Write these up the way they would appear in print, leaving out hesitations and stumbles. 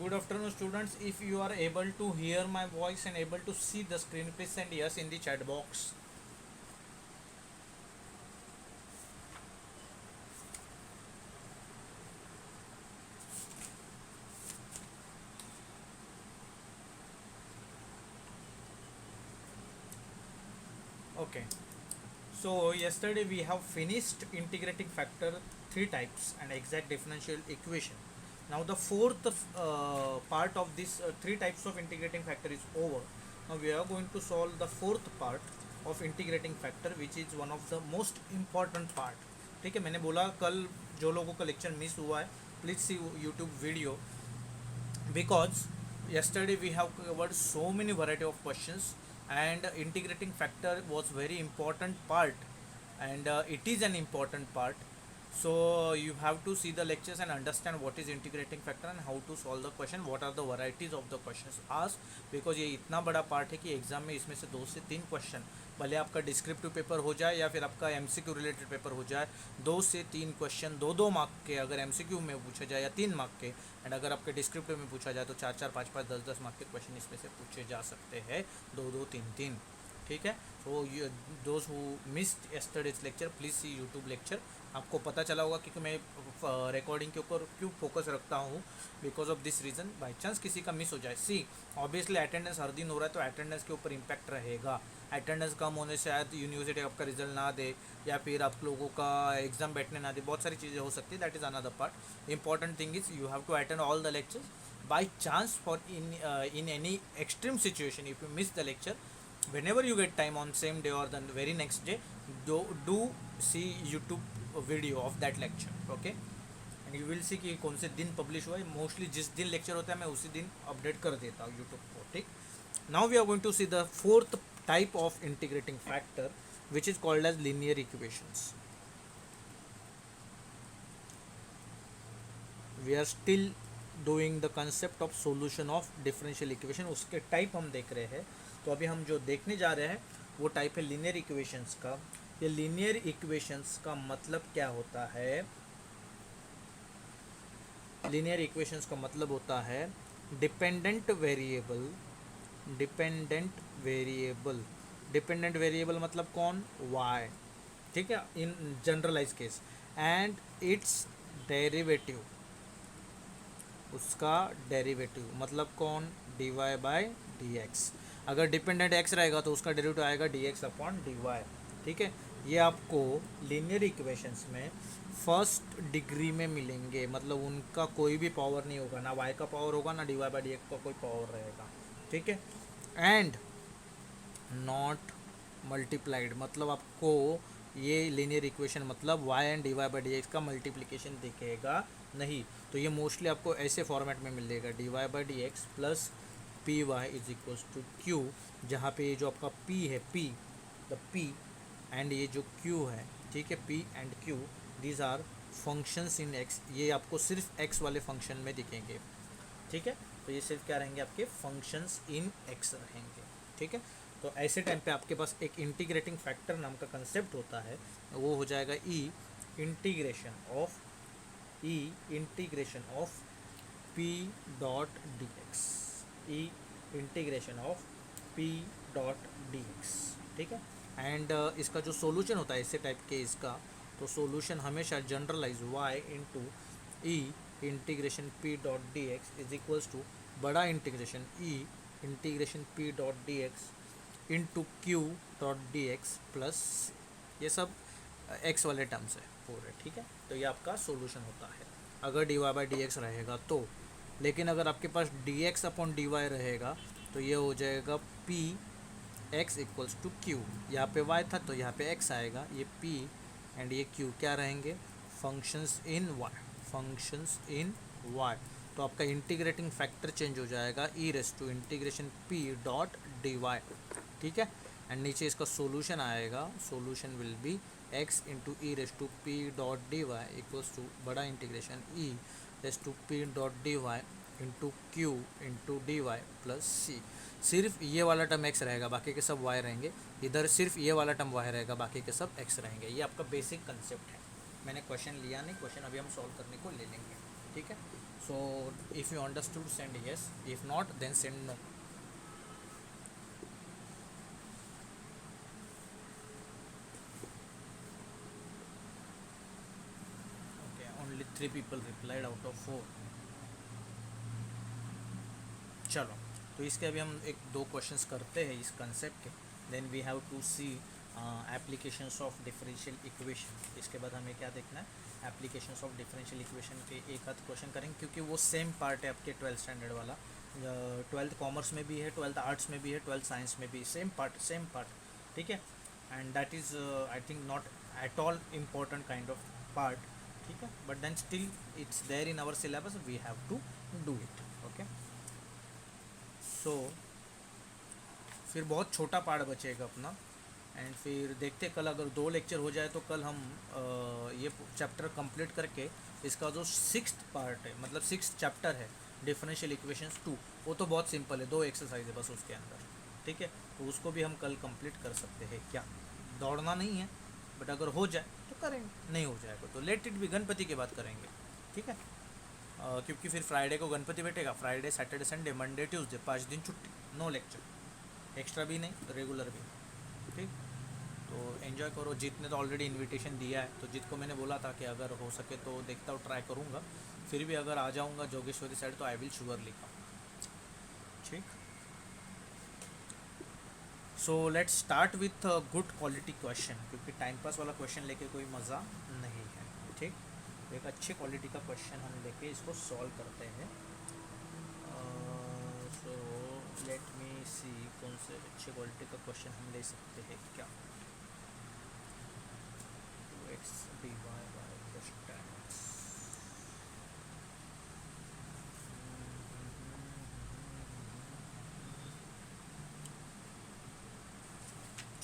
Good afternoon, students. If you are able to hear my voice and able to see the screen, please send yes in the chat box. Okay. So yesterday we have finished integrating factor three types and exact differential equation. Now the fourth part of this three types of integrating factor is over. Now we are going to solve the fourth part of integrating factor, which is one of the most important part. ठीक है, मैंने बोला कल जो लोगों का lecture miss हुआ है please see YouTube video, because yesterday we have covered so many variety of questions and integrating factor was very important part, and it is an important part. So you have to see the lectures and understand what is integrating factor and how to solve the question, what are the varieties of the questions asked, because ये इतना बड़ा part है कि exam में इसमें से 2 से 3 question, भले आपका डिस्क्रिप्टिव पेपर हो जाए या फिर आपका एमसीक्यू रिलेटेड पेपर हो जाए, 2 से 3 क्वेश्चन 2-2 मार्क के अगर एमसीक्यू में पूछे जाए या 3 मार्क के, एंड अगर आपके डिस्क्रिप्टिव में पूछा जाए तो 4-4, 5-5, 10-10 मार्क के क्वेश्चन इसमें से पूछे जा सकते हैं, 2-2, 3-3। ठीक है, तो those who missed yesterday's lecture please see YouTube lecture. आपको पता चला होगा क्योंकि मैं रिकॉर्डिंग के ऊपर क्यों फोकस रखता हूँ, because of this reason, by chance किसी का मिस हो जाए। सी ऑब्वियसली अटेंडेंस हर दिन हो रहा है तो अटेंडेंस के ऊपर इम्पैक्ट रहेगा। अटेंडेंस कम होने से शायद यूनिवर्सिटी आपका रिजल्ट ना दे या फिर आप लोगों का एग्जाम बैठने ना दे, बहुत सारी चीज़ें हो सकती है। That is another part. Important thing is you have to attend all the lectures. By chance for in any extreme situation, if you miss the lecture, whenever you get time on same day or the very next day, do see YouTube video of that lecture, okay, and you will see कि कौन से दिन publish हुआ है। Mostly जिस दिन lecture होता है मैं उसी दिन अपडेट कर देता हूँ यूट्यूब को। ठीक, now we are going to see the fourth type of integrating factor which is called as linear equations. We are still doing the concept of solution of differential equation, उसके type हम देख रहे हैं। तो अभी हम जो देखने जा रहे हैं वो टाइप है लीनियर इक्वेशंस का। ये लीनियर इक्वेशंस का मतलब क्या होता है? लीनियर इक्वेशंस का मतलब होता है dependent variable. Dependent variable, dependent variable मतलब कौन? y, ठीक है, in generalise case, and its derivative, उसका डेरिवेटिव मतलब कौन? dy by dx। अगर डिपेंडेंट x रहेगा तो उसका डेरिवेटिव आएगा dx अपॉन dy। ठीक है, ये आपको लीनियर इक्वेशंस में फर्स्ट डिग्री में मिलेंगे, मतलब उनका कोई भी पावर नहीं होगा, ना y का पावर होगा ना dy बाई dx का कोई पावर रहेगा। ठीक है, एंड नॉट मल्टीप्लाइड, मतलब आपको ये लीनियर इक्वेशन मतलब y and dy by dx का मल्टीप्लिकेशन दिखेगा नहीं। तो ये मोस्टली आपको ऐसे फॉर्मेट में मिलेगा dy by dx plus P Y is equals to Q, जहाँ पे ये जो आपका p है, p द p एंड ये जो q है, ठीक है, p and q, these are functions in x। ये आपको सिर्फ x वाले फंक्शन में दिखेंगे। ठीक है, तो ये सिर्फ क्या रहेंगे? आपके फंक्शंस इन x रहेंगे। ठीक है, तो ऐसे टाइम पे आपके पास एक इंटीग्रेटिंग फैक्टर नाम का कंसेप्ट होता है, वो हो जाएगा integration of p dot dx, integration of p dot dx। ठीक है, एंड इसका जो सॉल्यूशन होता है ऐसे टाइप के इसका, तो सॉल्यूशन हमेशा generalise y into integration p dot dx is equals to बड़ा integration integration p dot dx into Q dot D x plus ये सब x वाले टर्म्स है पूरे। ठीक है, तो ये आपका सॉल्यूशन होता है अगर dy बाई डी एक्स रहेगा तो। लेकिन अगर आपके पास dx अपॉन dy रहेगा तो ये हो जाएगा p x equals to q। यहाँ पे y था तो यहाँ पे x आएगा, ये p एंड ये q क्या रहेंगे? Functions in y, functions in y। तो आपका इंटीग्रेटिंग फैक्टर चेंज हो जाएगा ई raise to integration p dot dy। ठीक है, एंड नीचे इसका सॉल्यूशन आएगा, solution will be x into E raise to P dot D Y equals to बड़ा integration E raise to P dot D Y into Q into D Y plus C. सिर्फ ये वाला term x रहेगा, बाकी के सब y रहेंगे। इधर सिर्फ ये वाला टर्म y रहेगा, बाकी के सब x रहेंगे। ये आपका बेसिक कंसेप्ट है। मैंने क्वेश्चन लिया नहीं, क्वेश्चन अभी हम सॉल्व करने को ले लेंगे। ठीक है, So if you understood, send yes. If not, then send no. Okay, only 3 people replied out of 4. चलो, तो इसके अभी हम एक दो क्वेश्चंस करते हैं इस कंसेप्ट के, then we have to see applications of differential equation. इसके बाद हमें क्या देखना है, एप्लीकेशंस ऑफ डिफरेंशियल इक्वेशन के एक आध क्वेश्चन करेंगे, क्योंकि वो सेम पार्ट है आपके 12th स्टैंडर्ड वाला। 12th कॉमर्स में भी है, 12th आर्ट्स में भी है, 12th साइंस में भी सेम पार्ट, ठीक है। And that is I think not at all important kind of part, ठीक है, but then still it's there in our syllabus, we have to do it, okay. So फिर बहुत छोटा part बचेगा अपना, एंड फिर देखते कल अगर 2 लेक्चर हो जाए तो कल हम ये चैप्टर कंप्लीट करके इसका जो 6th पार्ट है, मतलब 6th चैप्टर है डिफरेंशियल इक्वेशंस 2, वो तो बहुत सिंपल है, 2 एक्सरसाइज है बस उसके अंदर, ठीक है। तो उसको भी हम कल कंप्लीट कर सकते हैं, क्या दौड़ना नहीं है, बट अगर हो जाए तो करेंगे, नहीं हो जाएगा तो लेट इट भी, गणपति के बाद करेंगे, ठीक है। क्योंकि फिर फ्राइडे को गणपति बैठेगा, Friday Saturday Sunday Monday Tuesday 5 दिन छुट्टी, नो लेक्चर, एक्स्ट्रा भी नहीं रेगुलर भी, ठीक। तो एंजॉय करो। जीत ने तो ऑलरेडी इनविटेशन दिया है, तो जीत को मैंने बोला था कि अगर हो सके तो देखता हूँ, ट्राई करूँगा, फिर भी अगर आ जाऊँगा जोगेश्वरी साइड तो आई विल श्योरली कम, ठीक। So let's start with good quality question, क्योंकि टाइम पास वाला क्वेश्चन लेके कोई मज़ा नहीं है, ठीक। तो एक अच्छे क्वालिटी का क्वेश्चन हम लेके इसको सॉल्व करते हैं। सो लेट मी सी कौन से अच्छे क्वालिटी का क्वेश्चन हम ले सकते हैं, क्या 2x dy by plus 10x।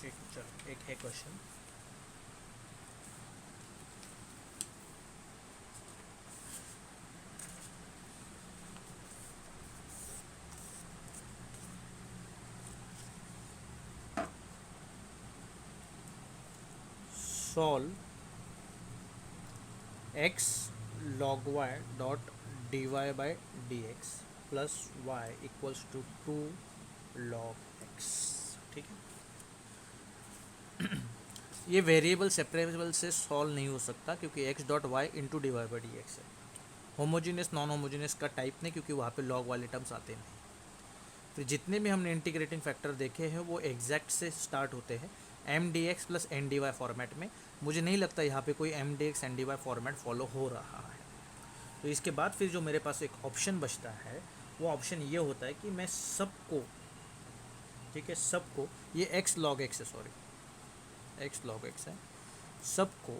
ठीक, चलो एक है question. Solve x log y dot dy by dx plus y equals to 2 log x, ठीक है। ये वेरिएबल सेपरेबल से सॉल्व नहीं हो सकता, क्योंकि x dot Y into D Y by D X है। होमोजीनियस नॉन होमोजीनियस का टाइप नहीं, क्योंकि वहाँ पे लॉग वाले टर्म्स आते नहीं। फिर जितने भी हमने इंटीग्रेटिंग फैक्टर देखे हैं वो एग्जैक्ट से स्टार्ट होते हैं m d x plus n d y format में। मुझे नहीं लगता यहाँ पे कोई m d x n d y format follow हो रहा है। तो इसके बाद फिर जो मेरे पास एक ऑप्शन बचता है, वो ऑप्शन ये होता है कि मैं सबको, ठीक है, सबको, ये एक्स लॉग एक्स है, सॉरी एक्स लॉग एक्स है, सबको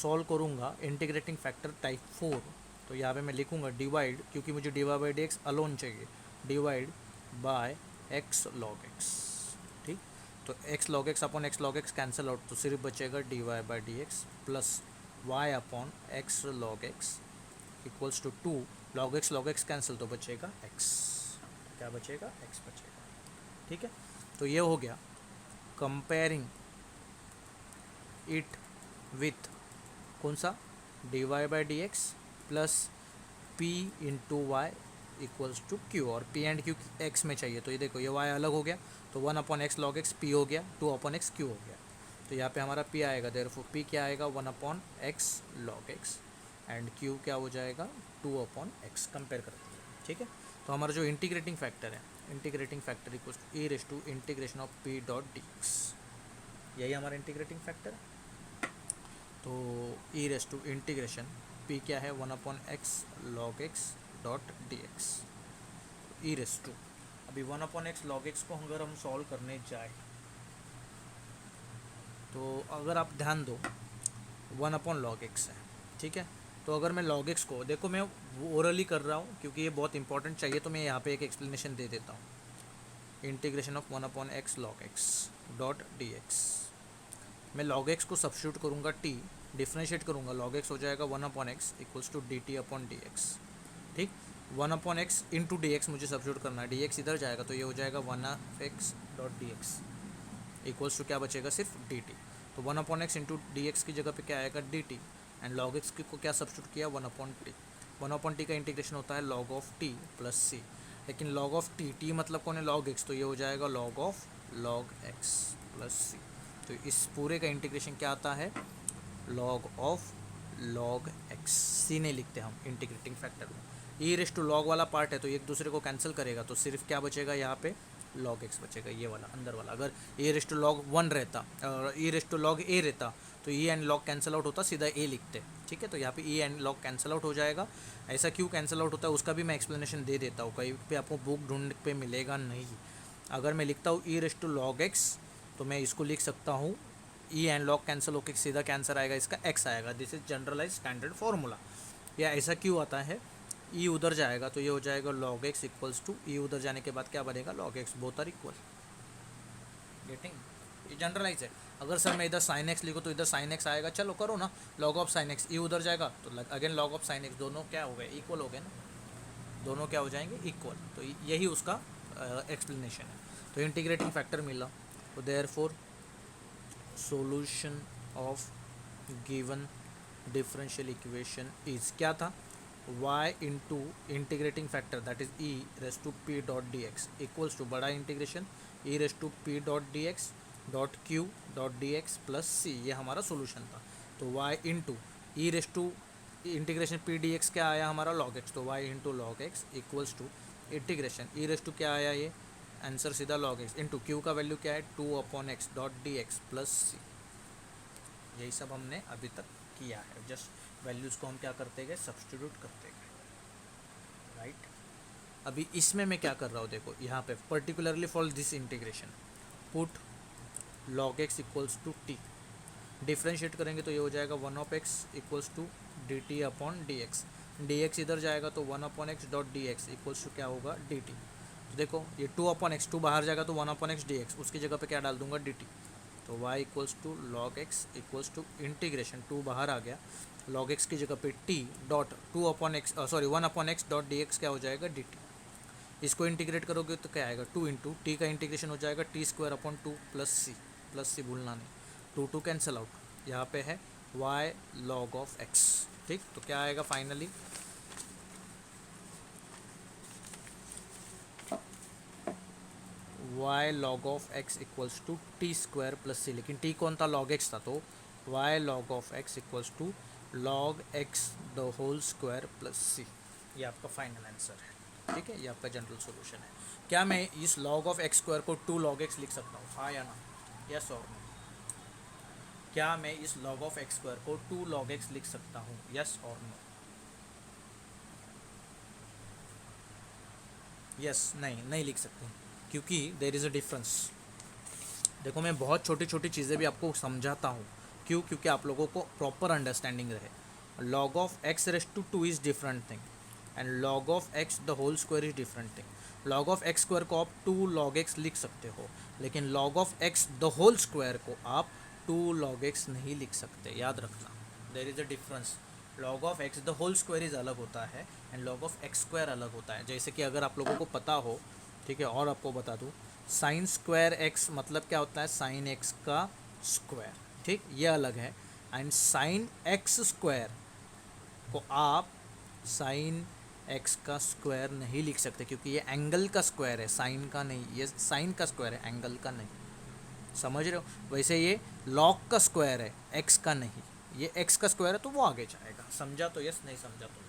सॉल्व करूँगा इंटीग्रेटिंग फैक्टर टाइप 4। तो यहाँ पे मैं लिखूँगा डिवाइड, क्योंकि मुझे D Y by D X alone चाहिए, divide by X log X, ठीक। तो X log X upon x log X cancel out, तो सिर्फ बचेगा D Y by D x plus Y upon x log x equals to 2 log X cancel, तो बचेगा x, क्या बचेगा, x बचेगा, ठीक है। तो ये हो गया कंपेयरिंग इट विथ कौन सा, d Y by D x plus p into y equals to q, और पी एंड क्यू एक्स में चाहिए, तो ये देखो ये वाई अलग हो गया, तो 1 upon x log x P हो गया, 2 अपॉन एक्स क्यू हो गया। तो यहाँ पे हमारा पी आएगा, देयरफॉर पी क्या आएगा, 1 upon x log x, and Q क्या हो जाएगा, 2 अपॉन एक्स, कंपेयर करते हैं, ठीक है। तो हमारा जो इंटीग्रेटिंग फैक्टर है, integrating factor equals to e raise to integration of p dot D x, यही हमारा इंटीग्रेटिंग फैक्टर है। तो e raise to integration p क्या है, 1 upon x log x dot D x, e raise to, अभी 1 upon x log x को अगर हम सॉल्व करने जाए, तो अगर आप ध्यान दो 1 अपॉन लॉग एक्स है, ठीक है। तो अगर मैं लॉग एक्स को, देखो मैं ओरली कर रहा हूँ क्योंकि ये बहुत इंपॉर्टेंट चाहिए, तो मैं यहाँ पे एक एक्सप्लेनेशन दे देता हूँ। Integration of 1 upon x log x dot D x, मैं लॉग एक्स को सब्स्टिट्यूट करूँगा टी, डिफ्रेंशिएट करूँगा, लॉग एक्स हो जाएगा 1 upon x equals to D T upon D x, ठीक। 1 upon x into D x मुझे सब्स्टिट्यूट करना है, डी एक्स इधर जाएगा, तो ये हो जाएगा 1 of x dot D x equals to क्या बचेगा, सिर्फ डी टी। तो 1 upon x into D x की जगह पे क्या आएगा, d t, and log x को क्या सब्स्टिट्यूट किया, 1 upon t. One upon t का इंटीग्रेशन होता है लॉग ऑफ टी प्लस सी, लेकिन लॉग ऑफ टी मतलब कौन है लॉग एक्स, तो ये हो जाएगा log of log X plus सी। तो इस पूरे का इंटीग्रेशन क्या आता है log of log X, C नहीं लिखते हम इंटीग्रेटिंग फैक्टर में। ई रेस टू लॉग वाला पार्ट है तो एक दूसरे को कैंसिल करेगा, तो सिर्फ क्या बचेगा यहाँ पे लॉग एक्स बचेगा, ये वाला अंदर वाला। अगर ए रेस टू लॉग वन रहता और ई रेस टू लॉग ए रहता तो E and log cancel out होता, सीधा ए लिखते, ठीक है। तो यहाँ पे E and log cancel out हो जाएगा। ऐसा क्यों कैंसिल आउट होता है उसका भी मैं एक्सप्लेनेशन दे देता हूँ, कहीं पे आपको बुक ढूंढने पे मिलेगा नहीं। अगर मैं लिखता हूँ e raise to log x तो मैं इसको लिख सकता हूँ ई एंड लॉग कैंसिल होकर सीधा कैंसर आएगा, इसका एक्स आएगा। This is generalize standard formula. या ऐसा क्यों आता है, ई उधर जाएगा तो ये हो जाएगा log x equals to e उधर जाने के बाद क्या बनेगा log x, both are equal. Getting, ये जनरलाइज है। अगर सर मैं इधर साइन एक्स लिखूँ तो इधर साइन एक्स आएगा, चलो करो ना लॉग ऑफ साइन एक्स, ई उधर जाएगा तो again log of sine x, दोनों क्या हो गए इक्वल हो गए ना, दोनों क्या हो जाएंगे इक्वल। तो यही उसका एक्सप्लेनेशन है। तो इंटीग्रेटिंग फैक्टर मिला, तो therefore solution of given differential equation is क्या था y into integrating factor that is e raise to p dot D x equals to बड़ा integration e raise to p dot D X dot q dot D x plus c, ये हमारा solution था। तो y into e raise to integration p D x क्या आया हमारा log x, तो y into log x equals to integration e raise to क्या आया ये आंसर सीधा log x इंटू q का वैल्यू क्या है 2/x dot D x plus c। यही सब हमने अभी तक किया है, जस्ट वैल्यूज़ को हम क्या करते गए सब्स्टिट्यूट करते गए, राइट। अभी इसमें मैं क्या कर रहा हूँ देखो, यहाँ पे particularly for this integration put log x equals to T, differentiate करेंगे तो ये हो जाएगा 1/x equals to D T upon D x, d x इधर जाएगा तो 1/x dot D x equals to क्या होगा डी टी। तो देखो ये 2/x, 2 बाहर जाएगा तो 1/x डी एक्स, उसकी जगह पे क्या डाल दूंगा डी टी। तो y equals to log x equals to integration 2 बाहर आ गया, लॉग एक्स की जगह पे t dot 2/x sorry 1/x dot D x क्या हो जाएगा डी टी। इसको इंटीग्रेट करोगे तो क्या आएगा 2 इंटू टी का इंटीग्रेशन हो जाएगा टी स्क्वायर अपॉन 2 प्लस सी भूलना नहीं, 2 कैंसिल आउट, यहाँ पे है y लॉग ऑफ x, ठीक। तो क्या आएगा finally y log of x equals to T square plus सी, लेकिन t कौन था लॉग x था, तो y log of x equals to log x the whole square plus सी, ये आपका फाइनल आंसर है, ठीक है। ये आपका जनरल सॉल्यूशन है। क्या मैं इस लॉग ऑफ x स्क्वायर को 2 लॉग x लिख सकता हूँ, हाँ या ना, यस और नो। क्या मैं इस लॉग ऑफ x स्क्वायर को 2 लॉग x लिख सकता हूँ, यस और नो। यस, नहीं लिख सकते क्योंकि देयर इज़ अ डिफरेंस। देखो मैं बहुत छोटी छोटी चीज़ें भी आपको समझाता हूँ, क्यों, क्योंकि आप लोगों को प्रॉपर अंडरस्टैंडिंग रहे। Log of x raise to 2 is different thing and log of x the whole square is different thing. Log of x square को आप 2 लॉग एक्स लिख सकते हो, लेकिन log of x the whole square को आप 2 log x नहीं लिख सकते, याद रखना there is a difference. Log of x the whole square is अलग होता है and log of x square अलग होता है। जैसे कि अगर आप लोगों को पता हो, ठीक है, और आपको बता दूँ, साइन स्क्वायर एक्स मतलब क्या होता है साइन एक्स का स्क्वायर, ठीक, ये अलग है। एंड साइन एक्स स्क्वायर को आप साइन एक्स का स्क्वायर नहीं लिख सकते क्योंकि ये एंगल का स्क्वायर है, साइन का नहीं, ये साइन का स्क्वायर है एंगल का नहीं, समझ रहे हो। वैसे ये लॉग का स्क्वायर है एक्स का नहीं, ये एक्स का स्क्वायर है तो वो आगे जाएगा, समझा तो यस, नहीं समझा तो नो।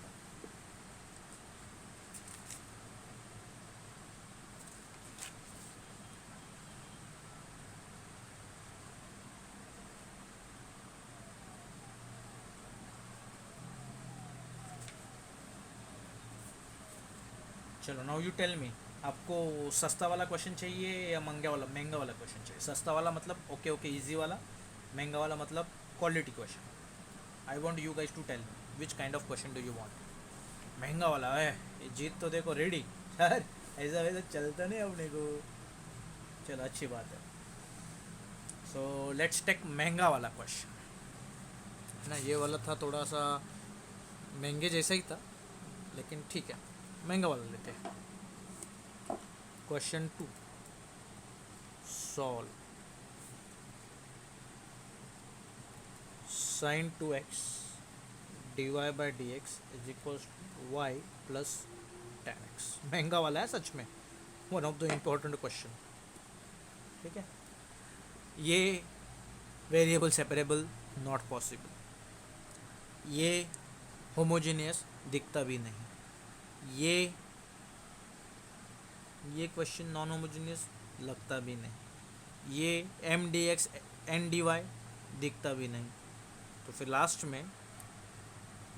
चलो नाउ यू टेल मी, आपको सस्ता वाला क्वेश्चन चाहिए या महंगा वाला क्वेश्चन चाहिए। सस्ता वाला मतलब ओके ओके इजी वाला, महंगा वाला मतलब quality question. I want you guys to tell me which kind of question do you want. महंगा वाला है ये, जीत तो देखो रेडी यार, ऐसा वैसा चलता नहीं अपने को, चलो अच्छी बात है। सो लेट्स टेक महंगा वाला क्वेश्चन ना, ये वाला था थोड़ा सा महंगे जैसा ही था, लेकिन ठीक है महंगा वाला लेते हैं। Question 2, solve sin 2x dy/dx is equals to y plus tan x। महंगा वाला है सच में, one of the important question. ठीक है, ये वेरिएबल सेपरेबल नॉट पॉसिबल, ये होमोजेनियस दिखता भी नहीं, ये क्वेश्चन नॉन होमोजेनियस लगता भी नहीं, ये m d x n d y दिखता भी नहीं। तो फिर लास्ट में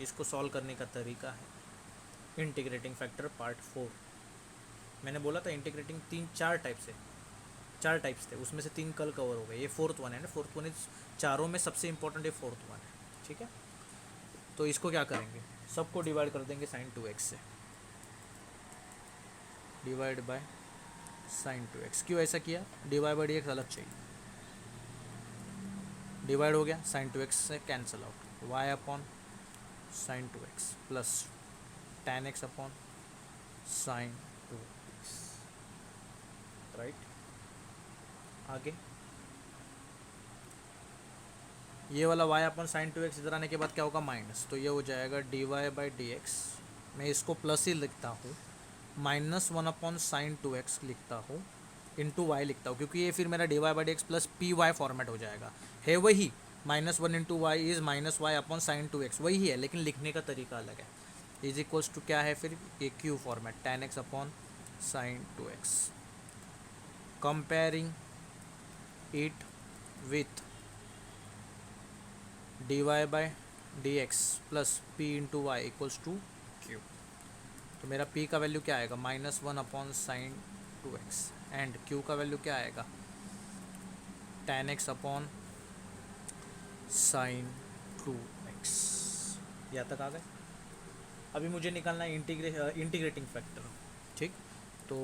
इसको सॉल्व करने का तरीका है इंटीग्रेटिंग फैक्टर पार्ट 4। मैंने बोला था इंटीग्रेटिंग चार टाइप्स थे, उसमें से 3 कल कवर हो गए, ये 4th वन है ना। 4th वन इज चारों में सबसे इंपॉर्टेंट ये 4th वन है। ठीक है, तो इसको क्या करेंगे, सबको डिवाइड कर देंगे sin 2x से, डिवाइड बाय sin 2x। क्यों ऐसा किया, dy/dx अलग चाहिए, डिवाइड हो गया, sin 2x से cancel out, y upon sin 2x plus tan x upon sin 2x। Right, आगे ये वाला y अपॉन sin 2x इधर आने के बाद क्या होगा, माइनस, तो ये हो जाएगा dy/dx। मैं इसको प्लस ही लिखता हूँ, -1 अपॉन sin 2x लिखता हूँ, इंटू वाई लिखता हूँ, क्योंकि ये फिर मेरा dy/dx plus P Y format हो जाएगा। है वही, -1 into y is -y upon sin 2x, वही है, लेकिन लिखने का तरीका अलग है। इज इक्वल्स टू क्या है फिर, ये q format, tan x upon sin 2x। Comparing it with dy/dx plus p into y equals to q। तो मेरा p का वैल्यू क्या आएगा, -1 upon sin 2x, and q का वैल्यू क्या आएगा, tan x upon sin 2x। यहाँ तक आ गए। अभी मुझे निकालना है इंटीग्रेटिंग फैक्टर। ठीक, तो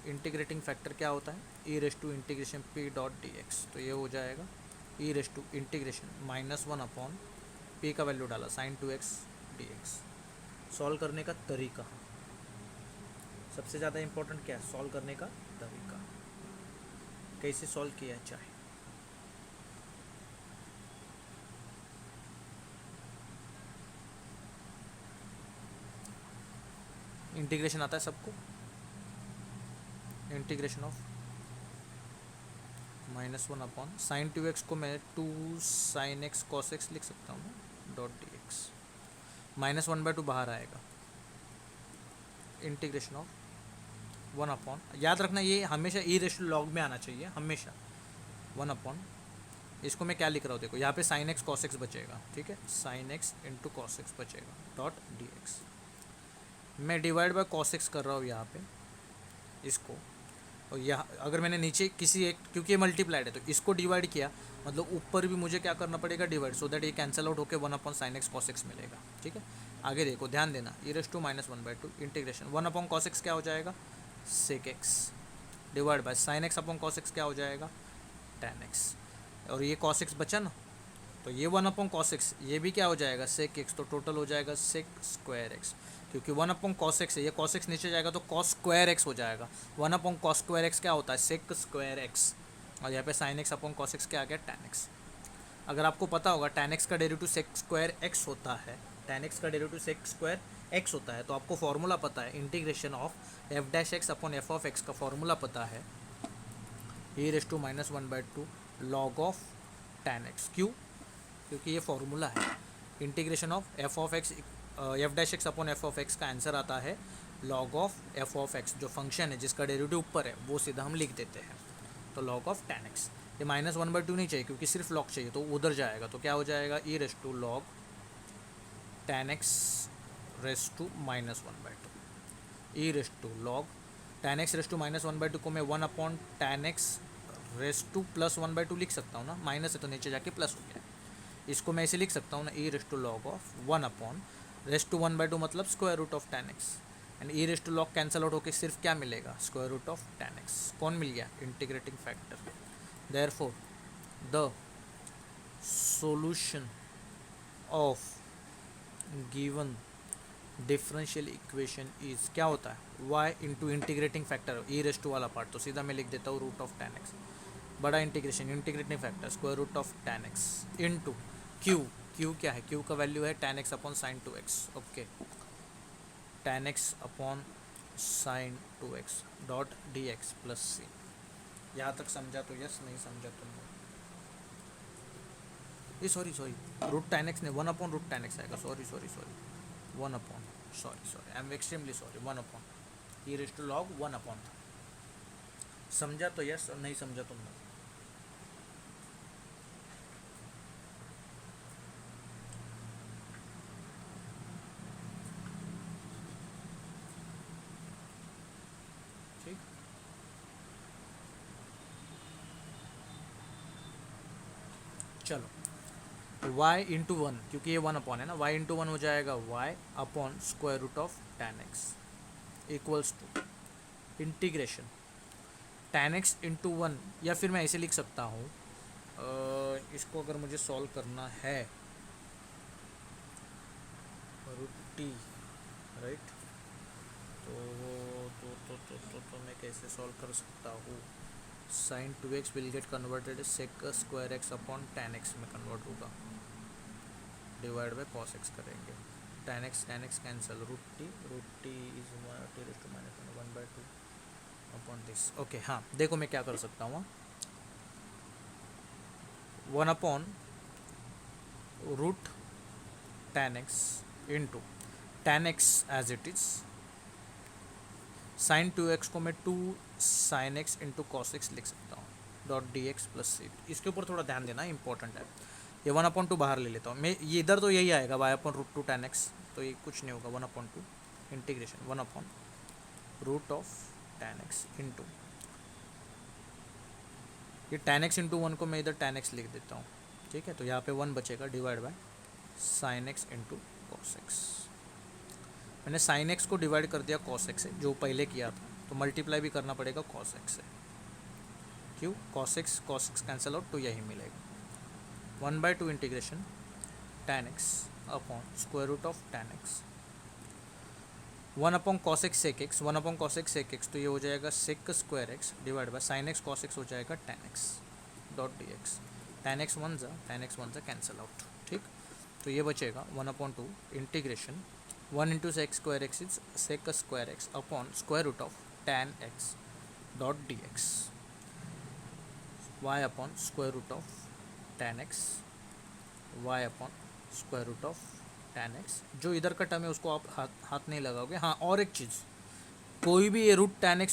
इंटीग्रेटिंग फैक्टर क्या होता है, e⁻इंटीग्रेशन p.dx, तो ये हो जाएगा e⁻इंटीग्रेशन -1 अपॉन p का वैल्यू डाला sin 2x dx। सॉल्व करने का तरीका, सबसे ज़्यादा इम्पोर्टेंट क्या है, सॉल्व करने का तरीका, कैसे सॉल्व किया जाए। इंटीग्रेशन आता है सबको, integration of -1 upon sin 2x को मैं 2 sin x cos x लिख सकता हूँ .dx, -1/2 बाहर आएगा, इंटीग्रेशन ऑफ 1 अपॉन, याद रखना ये हमेशा e⁻log में आना चाहिए, हमेशा 1 अपॉन, इसको मैं क्या लिख रहा हूँ देखो, यहाँ पे sin x cos x बचेगा, ठीक है, sin x into cos x बचेगा .dx। मैं डिवाइड बाय cos x कर रहा हूँ यहाँ पे इसको, और यहाँ अगर मैंने नीचे किसी एक, क्योंकि ये मल्टीप्लाइड है तो इसको डिवाइड किया, मतलब ऊपर भी मुझे क्या करना पड़ेगा, डिवाइड, सो दैट ये कैंसिल आउट होकर 1 upon sin x cos x मिलेगा। ठीक है, आगे देखो, ध्यान देना, e⁻1/2 integration 1 upon cos x क्या हो जाएगा, sec x, divide bye sin x upon cos x क्या हो जाएगा, tan x, और ये cos x बचा ना, तो ये 1 अपॉन cos x, ये भी क्या हो जाएगा, sec x, तो टोटल हो जाएगा sec स्क्वायर x, क्योंकि 1 अपॉन cos x है, ये cos x नीचे जाएगा तो cos स्क्वायर x हो जाएगा। 1 अपॉन cos स्क्वायर x क्या होता है, sec स्क्वायर x, और यहाँ पे sin x upon cos x क्या आ गया, tan x। अगर आपको पता होगा tan x का डेरिवेटिव sec स्क्वायर x होता है, tan x का डेरिवेटिव sec स्क्वायर x होता है, तो आपको फॉर्मूला पता है, integration of f' upon f of x का फॉर्मूला पता है, e⁻1/2 log of tan x। क्यों, क्योंकि ये फॉर्मूला है, integration of f of x f' upon f of x का आंसर आता है log of f of x, जो फंक्शन है जिसका डेरिवेटिव ऊपर है वो सीधा हम लिख देते हैं, तो log ऑफ tan x। ये -1/2 नहीं चाहिए, क्योंकि सिर्फ log चाहिए, तो उधर जाएगा, तो क्या हो जाएगा, e⁻log tan x (-1/2), e⁻log tan x (-1/2) को मैं 1 अपॉन tan x (+1/2) लिख सकता हूँ ना, माइनस है तो नीचे जाके प्लस हो गया, इसको मैं ऐसे लिख सकता हूँ ना, e⁻log ऑफ 1 अपॉन (1/2) मतलब square root of tan x, and e⁻log cancel out होकर सिर्फ क्या मिलेगा, square root of tan x। कौन मिल गया, integrating factor. Therefore the solution of given differential equation is, क्या होता है, y into integrating factor e⁻ वाला पार्ट, तो सीधा मैं लिख देता हूँ रूट ऑफ tan x, बड़ा integration integrating factor square root of tan x into q q क्या है, क्यू का वैल्यू है tan x upon sine 2x। Okay, tan x upon sine 2x dot D x plus सी। यहाँ तक समझा तो yes, नहीं समझा तो नो। ये सॉरी रूट tan x ने 1 अपॉन रूट tan x आएगा, sorry 1 upon, sorry I am extremely sorry, 1 upon e raise to log 1 upon था। समझा तो यस और नहीं समझा तो नो। ठीक, चलो y इंटू 1, क्योंकि ये 1 अपॉन है ना, y इंटू 1 हो जाएगा y upon square root of tan x equals to integration tan x into 1, या फिर मैं ऐसे लिख सकता हूँ, इसको अगर मुझे सॉल्व करना है रूट टी, राइट, तो मैं कैसे सॉल्व कर सकता हूँ, sine 2x will get converted sec square x upon tan x में कन्वर्ट होगा, डिवाइड बाय cos x करेंगे, tan x cancel, root t is t raise to minus 1/2 upon this. Okay, हाँ देखो मैं क्या कर सकता हूँ, 1 upon root tan x into tan x as it is, sine 2x को मैं 2 sine x into cos x लिख सकता हूँ, डॉट डी एक्स प्लस सी। इसके ऊपर थोड़ा ध्यान देना, इंपॉर्टेंट है। ये 1/2 बाहर ले लेता हूँ मैं, ये इधर तो यही आएगा y upon root 2 tan x, तो ये कुछ नहीं होगा, 1/2 integration 1 upon root of tan x into, ये tan x इंटू 1 को मैं इधर tan x लिख देता हूँ, ठीक है, तो यहाँ पे 1 बचेगा, divide by sine x into cos x. मैंने साइन एक्स को डिवाइड कर दिया कॉस एक्स से, जो पहले किया था, तो मल्टीप्लाई भी करना पड़ेगा कॉस एक्स से, क्यों, कॉस एक्स कैंसिल आउट, तो यही मिलेगा 1/2 integration tan x upon square root of tan x, 1 upon cos x sec x, 1 upon cos x sec x, तो ये हो जाएगा sec square x divide by sine x cos x हो जाएगा tan x dot D x, tan x 1 जा cancel out, ठीक, तो ये बचेगा 1/2 integration 1 into sec square x is sec square x upon square root of tan x dot D x, y upon square root of tan x, y upon square root of tan x, जो इधर का term है उसको आप हाथ नहीं लगाओगे। हाँ, और एक चीज़, कोई भी ये रूट tan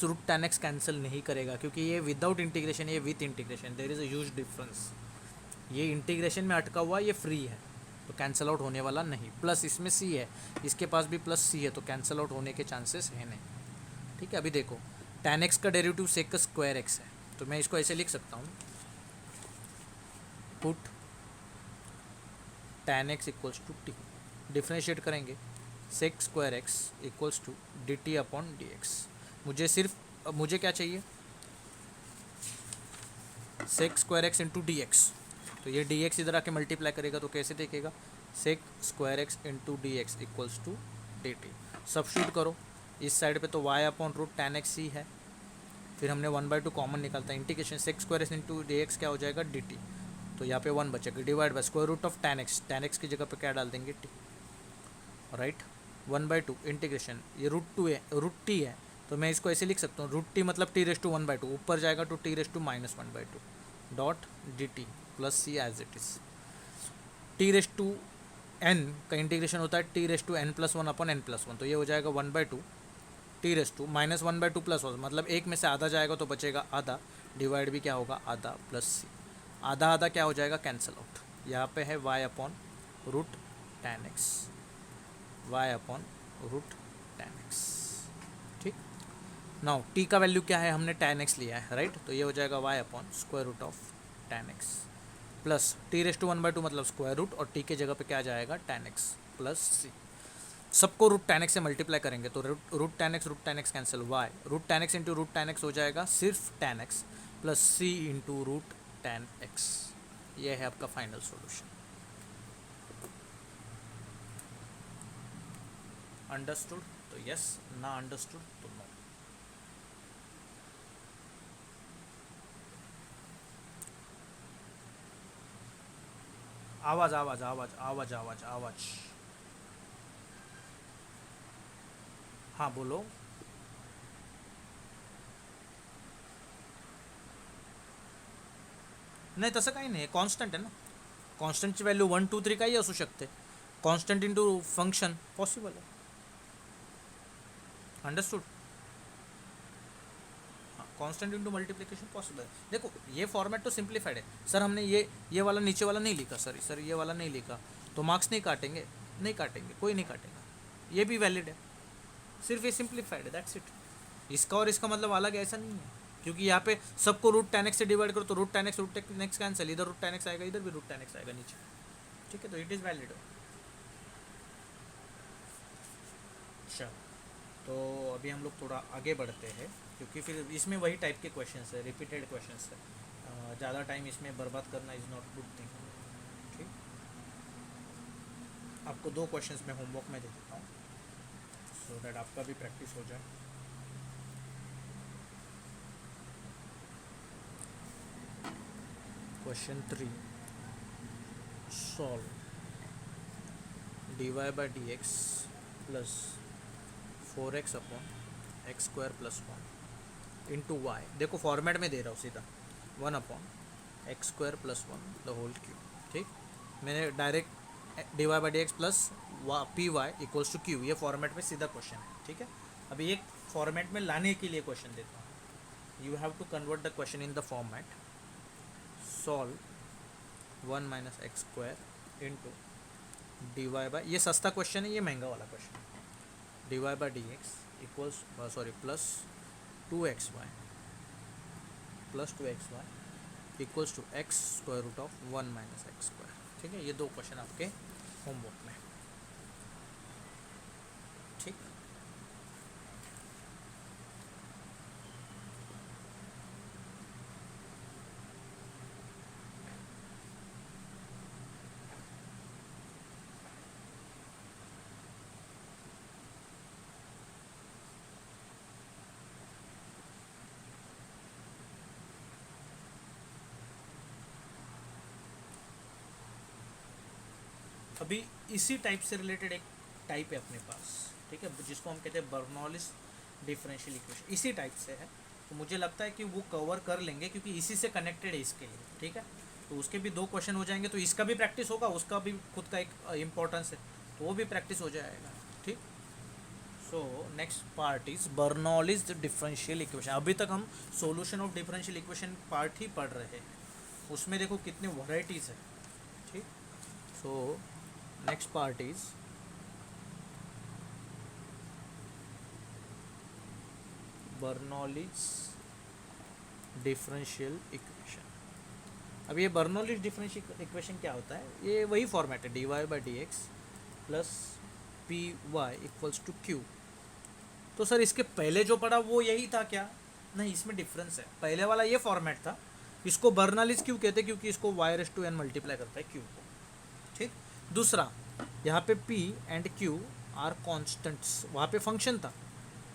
x कैंसिल नहीं करेगा, क्योंकि ये विदाउट इंटीग्रेशन, ये with integration, there is a huge difference. ये इंटीग्रेशन में अटका हुआ, ये फ्री है, तो कैंसिल आउट होने वाला नहीं। प्लस इसमें c है, इसके पास भी प्लस c है, तो कैंसिल आउट होने के चांसेस है नहीं, ठीक है। अभी देखो tan x का डेरिवेटिव सेक स्क्वायर एक्स है, तो मैं इसको ऐसे लिख सकता हूँ, put tan x equals to T, differentiate करेंगे sec square X equals to D T upon D x. मुझे क्या चाहिए, sec square x into D x, तो ये डी एक्स इधर आके मल्टीप्लाई करेगा, तो कैसे देखेगा, sec square x into D x equals to D t. Substitute करो इस साइड पे, तो y upon root tan x ही है, फिर हमने 1/2 कॉमन निकालता है, integration sec square x into D x क्या हो जाएगा, डी टी, तो यहाँ पे 1 बचेगा, divide by square root of tan x की जगह पे क्या डाल देंगे, टी, राइट, 1/2 इंटीग्रेशन, ये रूट टी है, तो मैं इसको ऐसे लिख सकता हूँ, रूट टी मतलब टी रेस टू 1/2, ऊपर जाएगा तो t raise to minus 1/2 dot d t plus c as it is. T raise to n का इंटीग्रेशन होता है t raise to n plus 1 upon n+1, तो ये हो जाएगा 1/2 t raise to minus 1/2 plus 1, मतलब एक में से आधा जाएगा तो बचेगा आधा, डिवाइड भी क्या होगा, आधा प्लस सी, आधा आधा क्या हो जाएगा, कैंसिल आउट। यहाँ पे है y upon root tan x, y upon root tan x, ठीक। नाउ t का वैल्यू क्या है, हमने tan x लिया है, राइट, तो ये हो जाएगा y upon square root of tan x plus t raise to 1/2 मतलब स्क्वायर रूट, और t के जगह पे क्या जाएगा, tan x प्लस सी। सबको रूट tan x से मल्टीप्लाई करेंगे तो root tan x cancel, y root tan x into root tan x हो जाएगा सिर्फ tan x plus c into root tan x। ये है आपका फाइनल सॉल्यूशन। अंडरस्टूड तो यस, ना अंडरस्टूड तो नो। आवाज आवाज आवाज आवाज आवाज आवाज। हाँ बोलो। नाही तसं काही नाही, कॉन्स्टंट आहे ना. कॉन्स्टंटची व्हॅल्यू 1 2 3 काही असू शकते. कॉन्स्टंट इंटू फंक्शन पॉसिबल है. अंडरस्टूड. हाँ कांस्टेंट इंटू मल्टीप्लिकेशन पॉसिबल है. देखो ये फॉर्मेट तो सिंप्लीफाइड है सर. हमने ये वाला नीचे वाला नहीं लिखा सर ये वाला नहीं लिखा तो मार्क्स नहीं काटेंगे. नहीं काटेंगे, कोई नहीं काटेगा. ये भी वैलिड है, सिर्फ ये सिंप्लीफाइड है, दैट्स इट. इसका और इसका मतलब अलग है ऐसा नहीं है. क्योंकि यहाँ पे सबको रूट टेन एक्स से डिवाइड करो तो रूट टेन एक्स कैंसिल. इधर रूट टेन एक्स आएगा, इधर भी रूट टेन एक्स आएगा नीचे. ठीक है, तो इट इज़ वैलिड. चलो, तो अभी हम लोग थोड़ा आगे बढ़ते हैं क्योंकि फिर इसमें वही टाइप के क्वेश्चंस है, रिपीटेड क्वेश्चंस है. ज़्यादा टाइम इसमें बर्बाद करना इज़ नॉट गुड थिंग. ठीक, आपको 2 क्वेश्चंस मैं होमवर्क में दे देता हूँ सो दैट आपका भी प्रैक्टिस हो जाए. Question 3, solve dy by D x plus 4x upon x square plus 1 into y. देखो फॉर्मेट में दे रहा हूँ सीधा, 1 upon x square plus 1 the whole cube. ठीक, मैंने direct d Y by D x plus P y equals to q, ये format में सीधा क्वेश्चन है. ठीक है, अभी एक फॉर्मेट में लाने के लिए क्वेश्चन देता हूँ. You have to convert the question in the format. Solve 1 minus x square into D Y by, ये सस्ता क्वेश्चन है, ये महंगा वाला question. D Y by D x equals plus 2xy plus 2xy equals to x square root of 1 minus x square. ठीक है, ये 2 question आपके होमवर्क में. ठीक, अभी इसी टाइप से रिलेटेड एक टाइप है अपने पास. ठीक है, जिसको हम कहते हैं बर्नौलिस डिफरेंशियल इक्वेशन. इसी टाइप से है, तो मुझे लगता है कि वो कवर कर लेंगे क्योंकि इसी से कनेक्टेड है इसके लिए. ठीक है, तो उसके भी 2 क्वेश्चन हो जाएंगे, तो इसका भी प्रैक्टिस होगा, उसका भी खुद का एक इम्पोर्टेंस है, तो वो भी प्रैक्टिस हो जाएगा. ठीक, so next part is Bernoulli's differential equation. अभी तक हम solution of differential equation part ही पढ़ रहे हैं, उसमें देखो कितने वैराइटीज़ है. ठीक, सो next part is Bernoulli's differential equation. अब ये बर्नौलिस डिफरेंशियल इक्वेशन क्या होता है? ये वही फॉर्मेट है, d Y by D x plus P y equals to q. तो सर इसके पहले जो पढ़ा वो यही था क्या? नहीं, इसमें डिफरेंस है. पहले वाला ये फॉर्मेट था, इसको बर्नौलिस क्यों कहते हैं? क्योंकि इसको y raise to n multiply करता है क्यू को. ठीक, दूसरा यहाँ पे P and Q are constants, वहाँ पे फंक्शन था,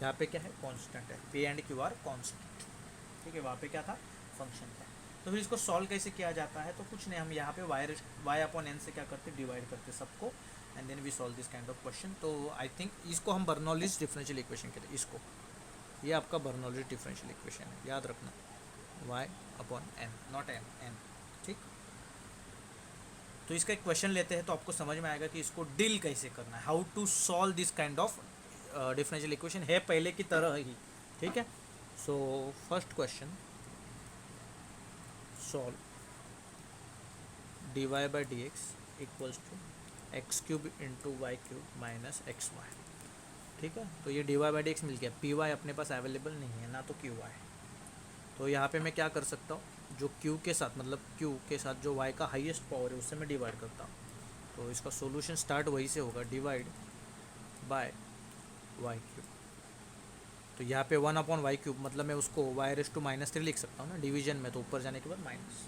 यहाँ पे क्या है? कांस्टेंट है. P and Q are constant. ठीक है, वहाँ पे क्या था? फंक्शन था. तो फिर इसको सॉल्व कैसे किया जाता है? तो कुछ नहीं, हम यहाँ पे y अपॉन n से क्या करते, डिवाइड करते सबको, and then we solve this kind of question. तो आई थिंक इसको हम बर्नौलिस डिफरेंशियल इक्वेशन कहते हैं. इसको, ये आपका बर्नौलिस डिफरेंशियल इक्वेशन है, याद रखना, y upon n, not n. ठीक, तो इसका एक क्वेश्चन लेते हैं तो आपको समझ में आएगा कि इसको डील कैसे करना है, how to solve this kind of differential equation. है पहले की तरह ही. ठीक है, so first question, solve D Y by D x equals to x cube into Y cube minus X Y. ठीक है, तो ये D Y by D X मिल गया. पी वाई अपने पास अवेलेबल नहीं है, ना तो क्यू वाई. तो यहाँ पे मैं क्या कर सकता हूँ, जो Q के साथ, मतलब Q के साथ जो Y का हाईएस्ट पावर है उससे मैं डिवाइड करता हूँ. तो इसका सॉल्यूशन स्टार्ट वही से होगा, डिवाइड बाय वाई क्यूब. तो यहाँ पे 1 अपॉन वाई क्यूब, मतलब मैं उसको वाई रेज़ टू -3 लिख सकता हूँ ना डिवीजन में. तो ऊपर जाने के बाद minus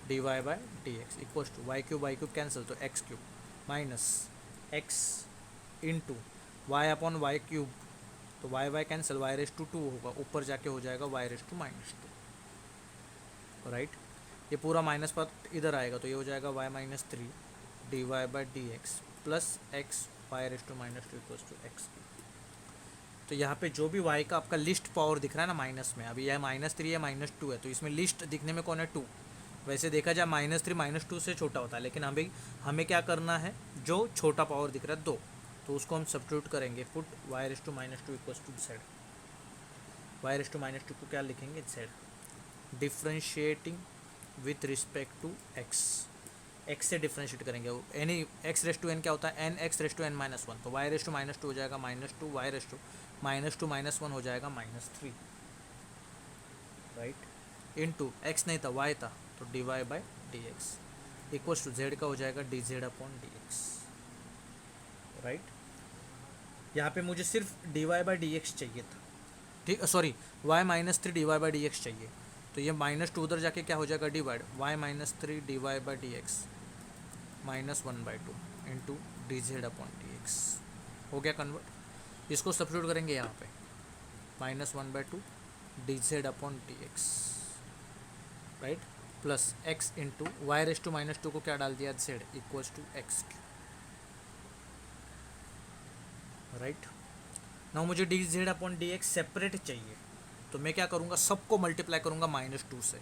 D Y by D x equals to Y cube cancel, तो X cube minus X into Y upon Y cube, तो Y cancel, Y raise to 2 होगा, ऊपर जाके हो जाएगा वाई रेज़ टू -2. राइट, ये पूरा माइनस पार्ट इधर आएगा, तो ये हो जाएगा y minus three d Y by D x plus x y raise to minus two equals to x. तो यहाँ पे जो भी y का आपका लिस्ट पावर दिख रहा है ना माइनस में, अभी यह माइनस थ्री है माइनस टू है, तो इसमें लिस्ट दिखने में कौन है, टू। वैसे देखा जाए माइनस थ्री माइनस टू से छोटा होता है, लेकिन हमें क्या करना है, जो छोटा पावर दिख रहा है दो, तो उसको हम सब्स्टिट्यूट करेंगे, put Y raise to minus two equals to Z. Y raise to minus two को क्या लिखेंगे, Z. Differentiating with respect to X, X से डिफ्रेंशिएट करेंगे, any X raise to N क्या होता है, N X raise to N minus one, तो Y raise to minus two हो जाएगा minus two, Y raise to minus one हो जाएगा minus three, right. Into X नहीं था वाई था, तो d Y by D x equals to z का हो जाएगा d z upon D x, right. यहाँ पे मुझे सिर्फ d Y by D x चाहिए था, ठीक, sorry y minus three d Y by D x चाहिए, तो ये माइनस टू उधर जाके क्या हो जाएगा, divide y minus three d Y by D x minus one by two into d z upon D x, हो गया कन्वर्ट। इसको सब्स्टिट्यूट करेंगे यहाँ पे, minus one by two d z upon D x, right, plus x into y raise to minus two को क्या डाल दिया, z equals to x, right. Now मुझे d z upon D x separate चाहिए, तो मैं क्या करूँगा, सबको मल्टीप्लाई करूँगा माइनस टू से,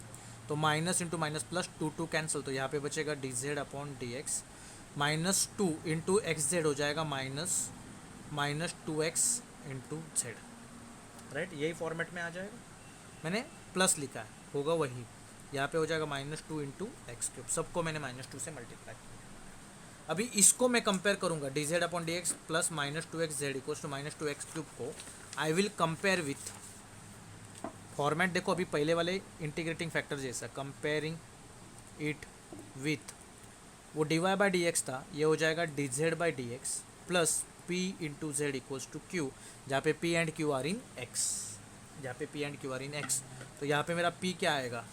तो minus into minus plus two two cancel, तो यहाँ पे बचेगा d z upon D x minus two into x Z हो जाएगा minus two x into Z, right. यही फॉर्मेट में आ जाएगा, मैंने प्लस लिखा है, होगा वही, यहाँ पे हो जाएगा minus two into x cube, सबको मैंने माइनस टू से मल्टीप्लाई किया। अभी इसको मैं कंपेयर करूँगा, d z upon D x plus minus two x z equals to minus two x cube को I will compare with, format देखो अभी पहले वाले इंटीग्रेटिंग फैक्टर जैसा, कंपेयरिंग इट विथ, वो d Y by D x था, ये हो जाएगा d z by D x plus p into z equals to Q, जहाँ पे p and q are in x, जहाँ पे p and q are in x, तो यहाँ पे मेरा पी क्या आएगा,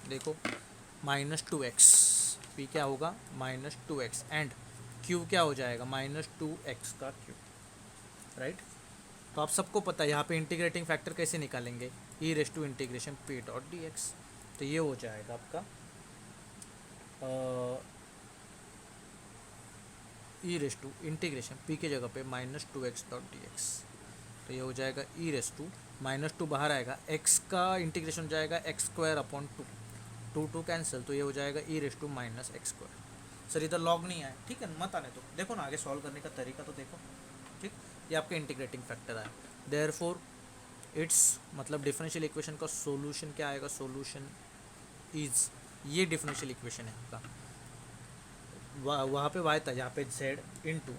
देखो माइनस टू एक्स, पी क्या होगा minus two x, and Q क्या हो जाएगा माइनस टू एक्स का क्यू, राइट। तो आप सबको पता है यहाँ पे इंटीग्रेटिंग फैक्टर कैसे निकालेंगे, e raise to integration p dot D x, तो ये हो जाएगा आपका e raise to integration p की जगह पे minus two x dot D x, तो ये हो जाएगा ई रेस टू माइनस टू बाहर आएगा, एक्स का इंटीग्रेशन हो जाएगा x square upon two, two two cancel, तो ये हो जाएगा ई raise to minus x square. Sir इधर लॉग नहीं आया, ठीक है मत आने दो, देखो ना आगे सॉल्व करने का तरीका तो देखो, ठीक। ये आपका इंटीग्रेटिंग फैक्टर आया, देयरफॉर इट्स मतलब डिफरेंशियल इक्वेशन का सॉल्यूशन क्या आएगा, सॉल्यूशन इज, ये डिफरेंशियल इक्वेशन है आपका, वहाँ पे वाई था, यहाँ पे जेड इंटू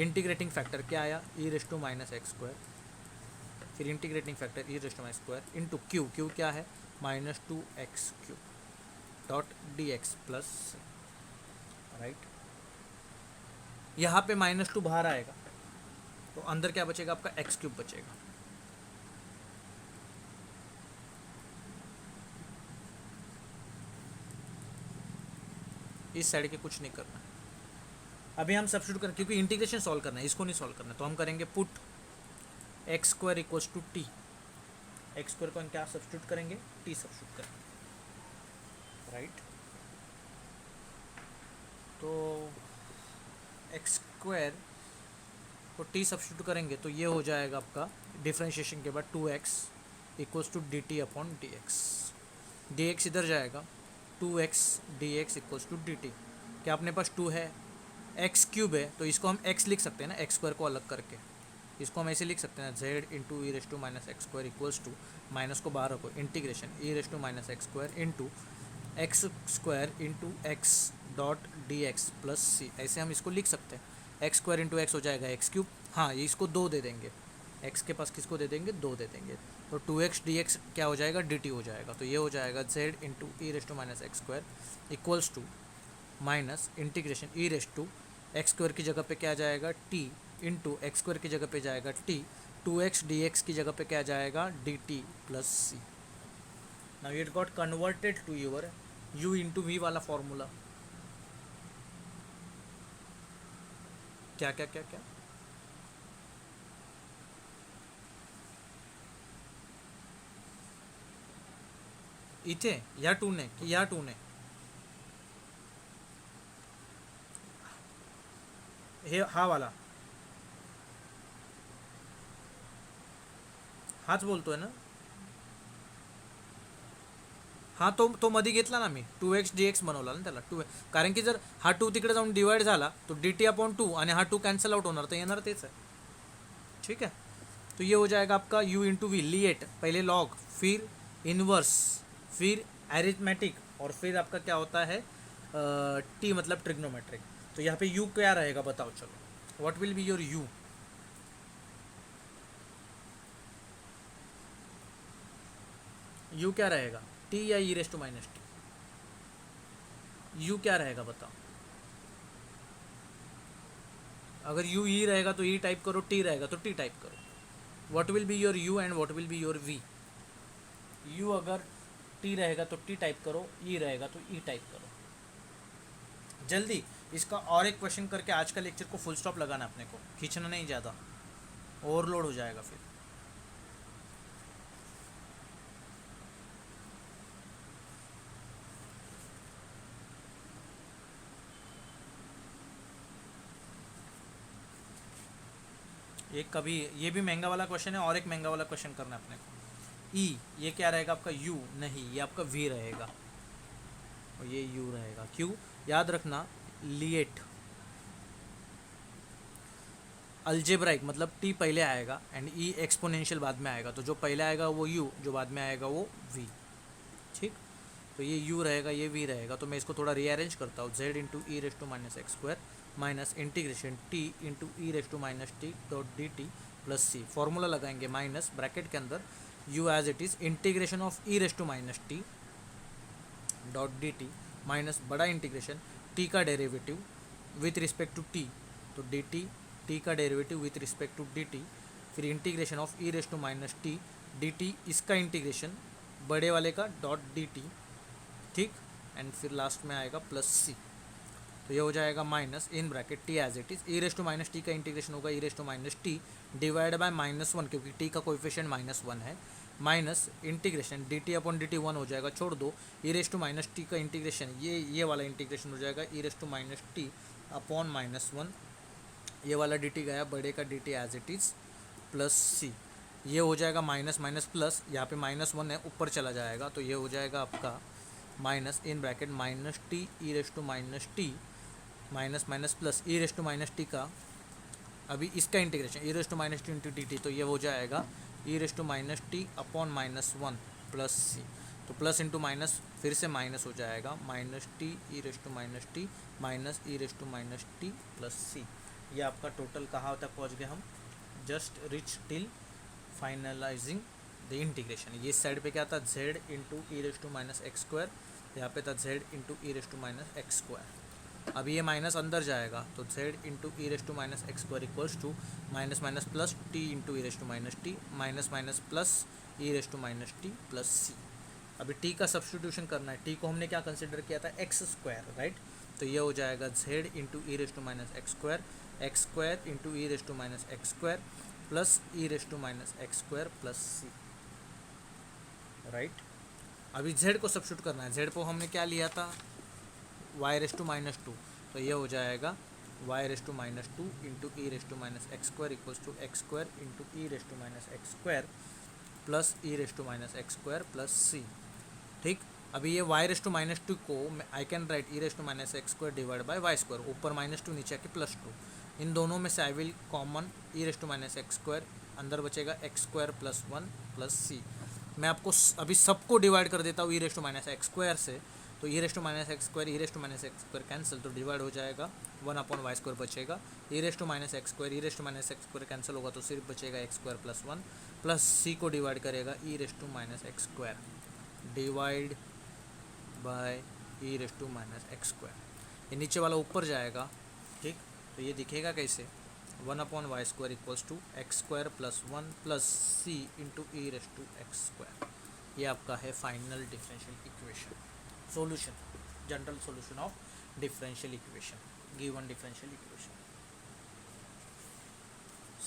इंटीग्रेटिंग फैक्टर क्या आया, e raise to minus x square, फिर integrating factor e raise to minus square into q, q क्या है minus two x q dot D x plus, right. यहाँ पे माइनस टू बाहर आएगा, तो अंदर क्या बचेगा आपका एक्स क्यूब बचेगा, इस साइड के कुछ नहीं करना है। अभी हम सब्स्टिट्यूट करें, क्योंकि इंटीग्रेशन सॉल्व करना है, इसको नहीं सॉल्व करना है, तो हम करेंगे put x square equals to t, x square को हम क्या सब्स्टिट्यूट करेंगे, टी सब्स्टिट्यूट करेंगे, राइट। तो एक्स स्क्वायर को टी सब्स्टिट्यूट करेंगे, तो ये हो जाएगा आपका डिफ्रेंशिएशन के बाद two x equals to D T upon D x, d x इधर जाएगा, two x d x equals to D t, क्या अपने पास टू है, एक्स क्यूब है, तो इसको हम एक्स लिख सकते हैं ना, एक्स स्क्वायर को अलग करके, इसको हम ऐसे लिख सकते हैं z into E raise to minus x square equals to, minus को बाहर रखो, integration E raise to minus x square into x square into x dot D x plus c, ऐसे हम इसको लिख सकते हैं, एक्स स्क्वायर इंटू एक्स हो जाएगा एक्स क्यूब, हाँ ये इसको दो दे देंगे, एक्स के पास किसको दे देंगे, दो दे देंगे, तो टू एक्स डी एक्स क्या हो जाएगा, डी टी हो जाएगा, तो ये हो जाएगा z into E raise to minus x square equals to minus integration E raise to x square की जगह पे क्या जाएगा टी इंटू एक्स स्क्वायर की जगह पे जाएगा t, two x d x की जगह पे क्या जाएगा d t plus c. Now it got converted to your u into v वाला फॉर्मूला, क्या क्या क्या क्या, इथे या टू ने कि या टू ने, हे हा वाला हाच बोलतोय ना. हा तो मध्ये घेतला ना मी 2x dx बनवला ना त्याला कारण की जर हा 2 तिकडे जाऊन डिवाइड झाला तो dt अपॉन 2 आणि हा 2 कॅन्सल आउट होणार तर येणार तेच आहे. ठीक है. तो ये हो जाएगा आपका u इंटू वी लिएट, पहले लॉग फिर इनवर्स फिर एरिथमेटिक और फिर आपका क्या होता है टी मतलब ट्रिग्नोमेट्रिक. तो यहाँ पे u क्या रहेगा बताओ चलो. What will be your u. u क्या रहेगा t या e raise to minus t. u क्या रहेगा बताओ. अगर u e रहेगा तो e टाइप करो, t रहेगा तो t टाइप करो. What will be your u and what will be your v. u अगर t रहेगा तो t टाइप करो, e रहेगा तो e टाइप करो. जल्दी इसका और एक क्वेश्चन करके आज का लेक्चर को फुल स्टॉप लगाना अपने को, खींचना नहीं ज़्यादा, ओवरलोड हो जाएगा फिर. एक कभी ये भी महंगा वाला क्वेश्चन है और एक महंगा वाला क्वेश्चन करना है अपने को. ई ये क्या रहेगा आपका u, नहीं ये आपका v रहेगा और ये u रहेगा. क्यों याद रखना, लिएट अल्जेब्राइक मतलब t पहले आएगा एंड e एक्सपोनेंशियल बाद में आएगा. तो जो पहले आएगा वो u, जो बाद में आएगा वो v. ठीक. तो ये u रहेगा, ये v रहेगा. तो मैं इसको थोड़ा रीअरेंज करता हूँ. z into E raise to minus x square minus integration t into E raise to minus t dot d t plus c. Formula लगाएंगे माइनस ब्रैकेट के अंदर u as it is integration of e raise to minus t dot d t minus बड़ा integration t का derivative with respect to t. तो d t का derivative with respect to D t, फिर integration of e raise to minus t d t, इसका integration बड़े वाले का dot d t. ठीक. एंड फिर लास्ट में आएगा प्लस सी. तो ये हो जाएगा minus in bracket t as it is e raise to minus t का इंटीग्रेशन होगा e raise to minus t divide by minus one, क्योंकि टी का कोएफिशिएंट माइनस वन है, minus integration d T upon d t one हो जाएगा, छोड़ दो. E raise to minus t का इंटीग्रेशन ये वाला इंटीग्रेशन हो जाएगा ई raise to minus t upon minus one. ये वाला डी टी गया बड़े का d t as it is plus सी. ये हो जाएगा माइनस माइनस प्लस, यहाँ पे माइनस वन है ऊपर चला जाएगा. तो ये हो जाएगा आपका minus in bracket minus t e raise to minus t minus minus plus e raise to minus t का अभी इसका integration E raise to minus t into d t. तो ये हो जाएगा ई raise to minus t upon minus one plus सी. तो plus into minus फिर से माइनस हो जाएगा minus t e raise to minus t minus e raise to minus t plus सी. ये आपका टोटल कहाँ तक पहुँच गए हम, just reach till finalising the integration. ये साइड पे क्या था z into E raise to minus x square, यहाँ पे था z into E raise to minus x square. अभी ये माइनस अंदर जाएगा तो z into E raise to minus x square equals to minus minus plus t into E raise to minus t minus minus plus e raise to minus t plus c. अभी t का substitution करना है. t को हमने क्या consider किया था x square, right. तो ये हो जाएगा z into E raise to minus x square into E raise to minus x square plus e raise to minus x square plus c, right. अभी z को सब्स्टिट्यूट करना है. z को हमने क्या लिया था y raise to minus two. तो ये हो जाएगा y raise to minus two into E raise to minus x square equals to x square into E raise to minus x square plus e raise to minus x square plus c. ठीक. अभी ये y raise to minus two को I can write e raise to minus x square divide by y square, ऊपर minus two नीचे आके plus two. इन दोनों में से I will common e raise to minus x square, अंदर बचेगा x square plus one plus c. मैं आपको अभी सबको डिवाइड कर देता हूँ e raise to minus x square से. तो e raise to minus x square e raise to minus x square cancel, तो डिवाइड हो जाएगा वन अपॉन वाई स्क्वायर बचेगा. E raise to minus x square e raise to minus x square cancel होगा तो सिर्फ बचेगा x square plus one plus c को divide करेगा e raise to minus x square divide by e raise to minus x square. ये नीचे वाला ऊपर जाएगा. ठीक. तो ये दिखेगा कैसे, one upon y square equals to x square plus one plus c into E raise to x square. ये आपका है final differential equation solution, general solution of differential equation, given differential equation.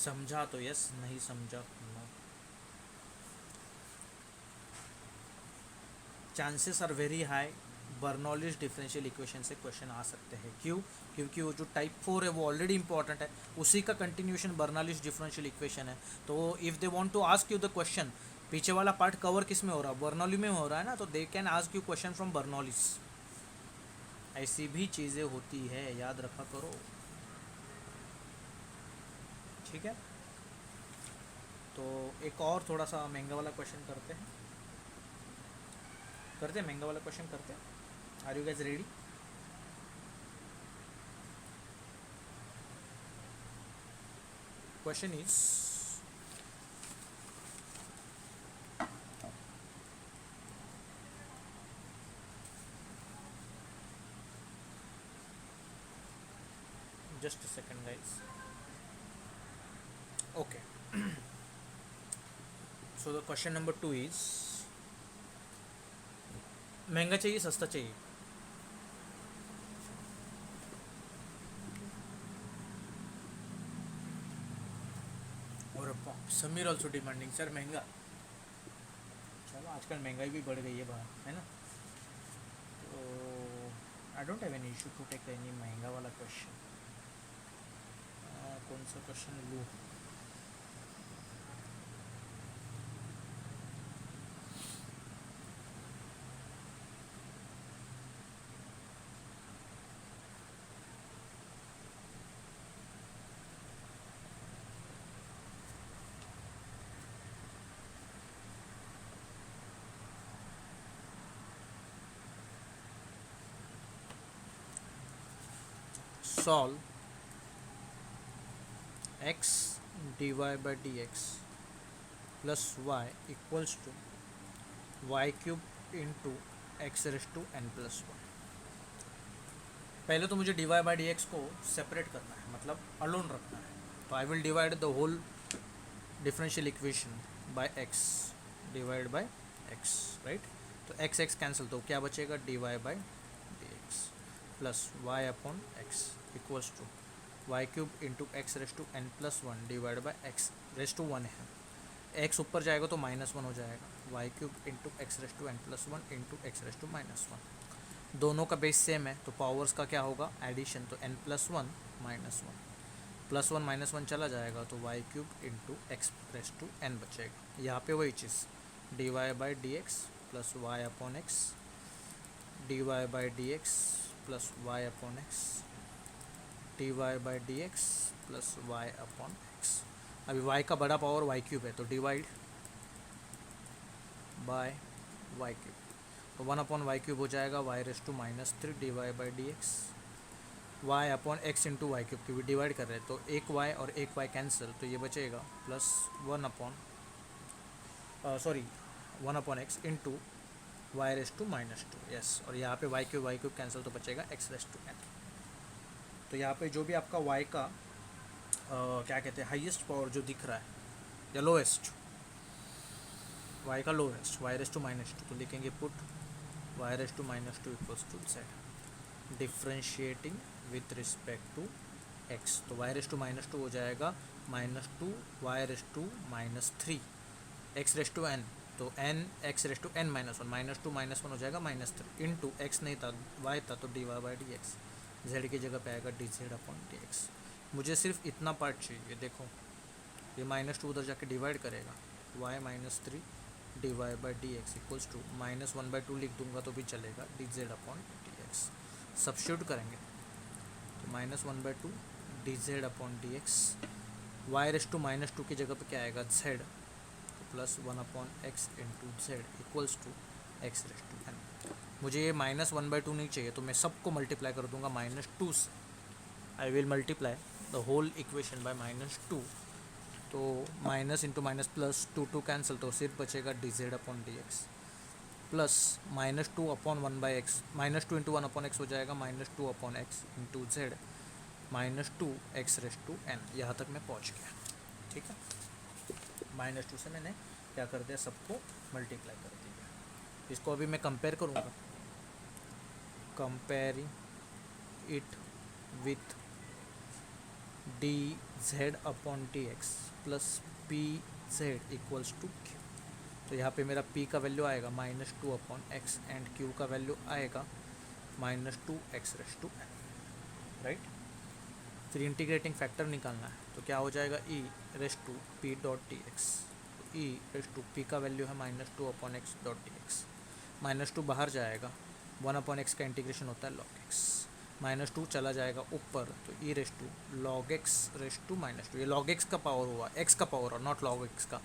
समझा तो यस, नहीं समझा no. Chances are very high Bernoulli's differential equation से question आ सकते हैं। क्यों? क्योंकि वो जो टाइप 4 है वो ऑलरेडी इंपॉर्टेंट है, उसी का कंटिन्यूशन बर्नौलीज डिफरेंशियल इक्वेशन है। तो if they want to ask you the question, पीछे वाला पार्ट कवर किस में हो रहा है, बर्नौली में हो रहा है ना, तो they can ask you question from Bernoulli's. ऐसी भी चीज़ें होती है, याद रखा करो। ठीक है, तो एक और थोड़ा सा महंगा वाला क्वेश्चन करते हैं, महंगा वाला क्वेश्चन करते हैं। Are you guys ready? Question is, just a second guys. Okay. So the question number 2 is, महंगा चाहिए सस्ता चाहिए? और समीर ऑल्सो डिमांडिंग सर महंगा। चलो आजकल महंगाई भी बढ़ गई है बाहर, है ना, तो I don't have any issue to take any महंगा वाला क्वेश्चन। कौन सा क्वेश्चन लूँ? solve x dy by dx plus y equals to y cube into x raised to n plus 1। पहले तो मुझे dy by dx को सेपरेट करना है, मतलब अलोन रखना है। तो I will divide the whole differential equation by x, divide by x, right. तो x x कैंसिल, तो क्या बचेगा, dy by dx plus y upon x equals to Y cube into x raise to n plus 1 divide by x raise to 1 है, x ऊपर जाएगा तो -1 हो जाएगा, y cube into x raise to n plus 1 into x raise to -1। दोनों का base same है तो पावर्स का क्या होगा, एडिशन, तो n प्लस 1 -1 चला जाएगा तो y cube into x raise to n बचेगा। यहाँ पे वही चीज़ d Y by D x plus Y upon x, d Y by D x plus Y upon x, d Y by D x plus Y upon x. अभी y का बड़ा power Y cube है तो divide by Y cube, तो 1 upon Y cube हो जाएगा y raise to -3 d Y by D x, y upon x into Y cube, क्योंकि divide कर रहे हैं तो एक y और एक y कैंसिल, तो ये बचेगा plus 1 upon x into y raise to -2, yes. और यहाँ पे वाई क्यूब कैंसिल, तो बचेगा एक्स रेस टू एन। तो यहाँ पे जो भी आपका y का क्या कहते हैं हाईएस्ट पावर जो दिख रहा है या लोएस्ट, y का लोएस्ट y रेस टू -2, तो लिखेंगे put y raise to -2 equals to z differentiating with respect to x, तो y रेस टू -2 हो जाएगा -2 y raise to -3 x raise to n, तो n x raise to n -1, -2 -1 हो जाएगा -3 into x नहीं था y था तो d Y by D x, z की जगह पे आएगा d z upon D x. मुझे सिर्फ इतना पार्ट चाहिए, देखो ये -2 उधर जाके डिवाइड करेगा, y -3 d Y by D x equals to -1/2 लिख दूंगा तो भी चलेगा, d z upon D x. Substitute करेंगे तो -1/2 d z upon D x, y raise to -2 की जगह पे क्या आएगा, z, plus 1 upon x into z equals to x raise to n. मुझे ये -1/2 नहीं चाहिए तो मैं सबको मल्टीप्लाई कर दूंगा -2 से, I will multiply the whole equation by -2, तो minus into minus plus 2 cancel, तो सिर्फ बचेगा d z upon D x plus -2 upon 1/x, -2 into 1 upon x हो जाएगा -2 upon x into z -2 x raise to n. यहाँ तक मैं पहुँच गया, ठीक है। -2 से मैंने क्या कर दिया, सबको मल्टीप्लाई कर दिया। इसको अभी मैं कंपेयर करूँगा, comparing it with d z upon D x plus p z equals to q. तो यहाँ पे मेरा p का वैल्यू आएगा -2 अपॉन एक्स एंड q का वैल्यू आएगा minus two x raise to n, right. फिर इंटीग्रेटिंग फैक्टर निकालना है, तो क्या हो जाएगा ई raise to P dot D x. E raise to p का वैल्यू है minus two upon x dot D x. Minus two बाहर जाएगा, वन अपॉन एक्स का इंटीग्रेशन होता है लॉग एक्स। माइनस टू चला जाएगा ऊपर, तो e raise to log x raise to minus two. ये लॉग एक्स का पावर हुआ, एक्स का पावर और नॉट लॉग एक्स का,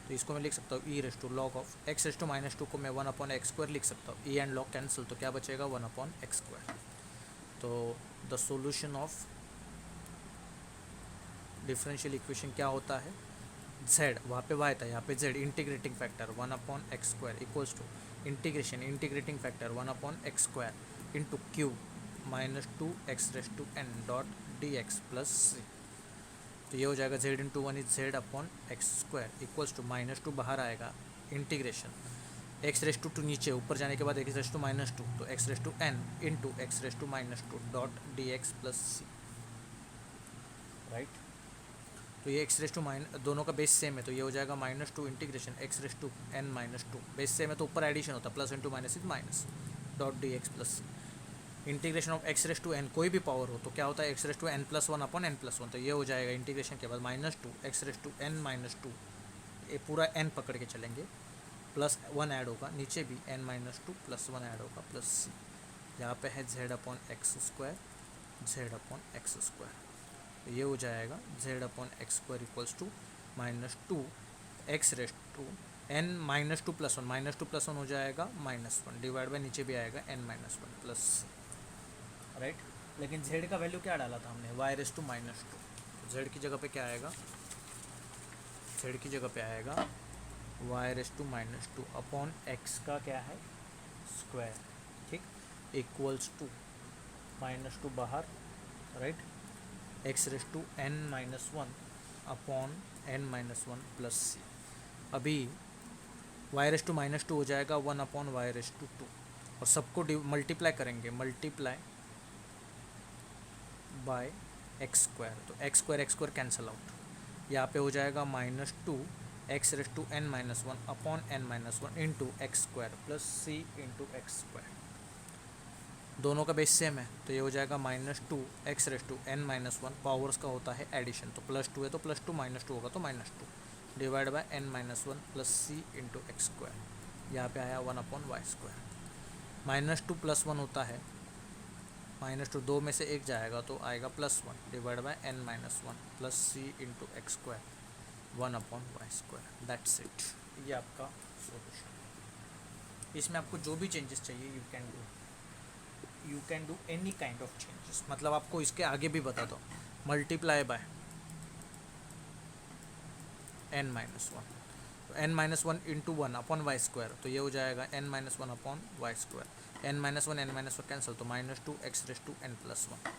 तो इसको मैं लिख सकता हूँ e raise to log of x raise to minus two को मैं वन अपॉन एक्स स्क्वायर लिख सकता हूँ। ई एंड लॉग कैंसिल, तो क्या बचेगा वन अपॉन एक्स स्क्वायर। तो the solution of differential equation क्या होता है, z, वहाँ पे y था, यहाँ पे z, integrating factor one upon x square equals to integration integrating factor one upon x square into q minus two x raise to n dot D x plus सी। तो ये हो जाएगा z into one is z upon x square equals to minus two बाहर आएगा, integration x raise to नीचे, ऊपर जाने के बाद x raise to minus two, तो x raise to n into x raise to minus two dot D x plus c, right. तो ये एक्स रेस टू दोनों का बेस सेम है, तो ये हो जाएगा minus two integration x raise to N minus two, base same है तो ऊपर एडिशन होता है, plus into minus is minus dot D x plus c. Integration of x raise to n कोई भी पावर हो तो क्या होता है x raise to n plus one upon n plus one, तो ये हो जाएगा इंटीग्रेशन के बाद minus two x raise to N minus two, ये पूरा एन पकड़ के चलेंगे, प्लस वन ऐड होगा, नीचे भी n minus two plus one add होगा प्लस सी। यहाँ पे है z upon x square, z upon x square, तो ये हो जाएगा z upon x square equals to minus two x raise to N minus two plus one हो जाएगा माइनस वन, डिवाइड बाई नीचे भी आएगा n minus one plus, right. लेकिन z का वैल्यू क्या डाला था हमने, y raise to minus to, z की जगह पे क्या आएगा, z की जगह पे आएगा y raise to minus two upon x का क्या है स्क्वायर, ठीक, इक्वल्स टू माइनस टू बाहर, right, x raise to N minus one upon n minus one plus c. अभी y raise to minus two हो जाएगा one upon y raise to two, और सबको मल्टीप्लाई करेंगे, मल्टीप्लाई बाय एक्स स्क्वायर, तो x square cancel out, यहाँ पे हो जाएगा minus two x raise to N minus one upon n minus one into x square plus c into x square, दोनों का बेस सेम है, तो ये हो जाएगा minus two x raise to N minus one, powers का होता है एडिशन, तो प्लस टू है तो प्लस टू, माइनस टू होगा तो minus two, divide by n minus one plus c into x square, यहाँ पे आया one upon y square. Minus two plus one होता है, माइनस टू दो में से एक जाएगा तो आएगा plus one, divide by n minus one plus c into x square, one upon y square, that's it. ये आपका सोल्यूशन। इसमें आपको जो भी चेंजेस चाहिए you can do any kind of changes, मतलब आपको इसके आगे भी बता दो, multiply by n minus one, तो n minus one into one upon y square, तो ये हो जाएगा n minus one upon y square, N minus one cancel, तो minus two x raise to n plus one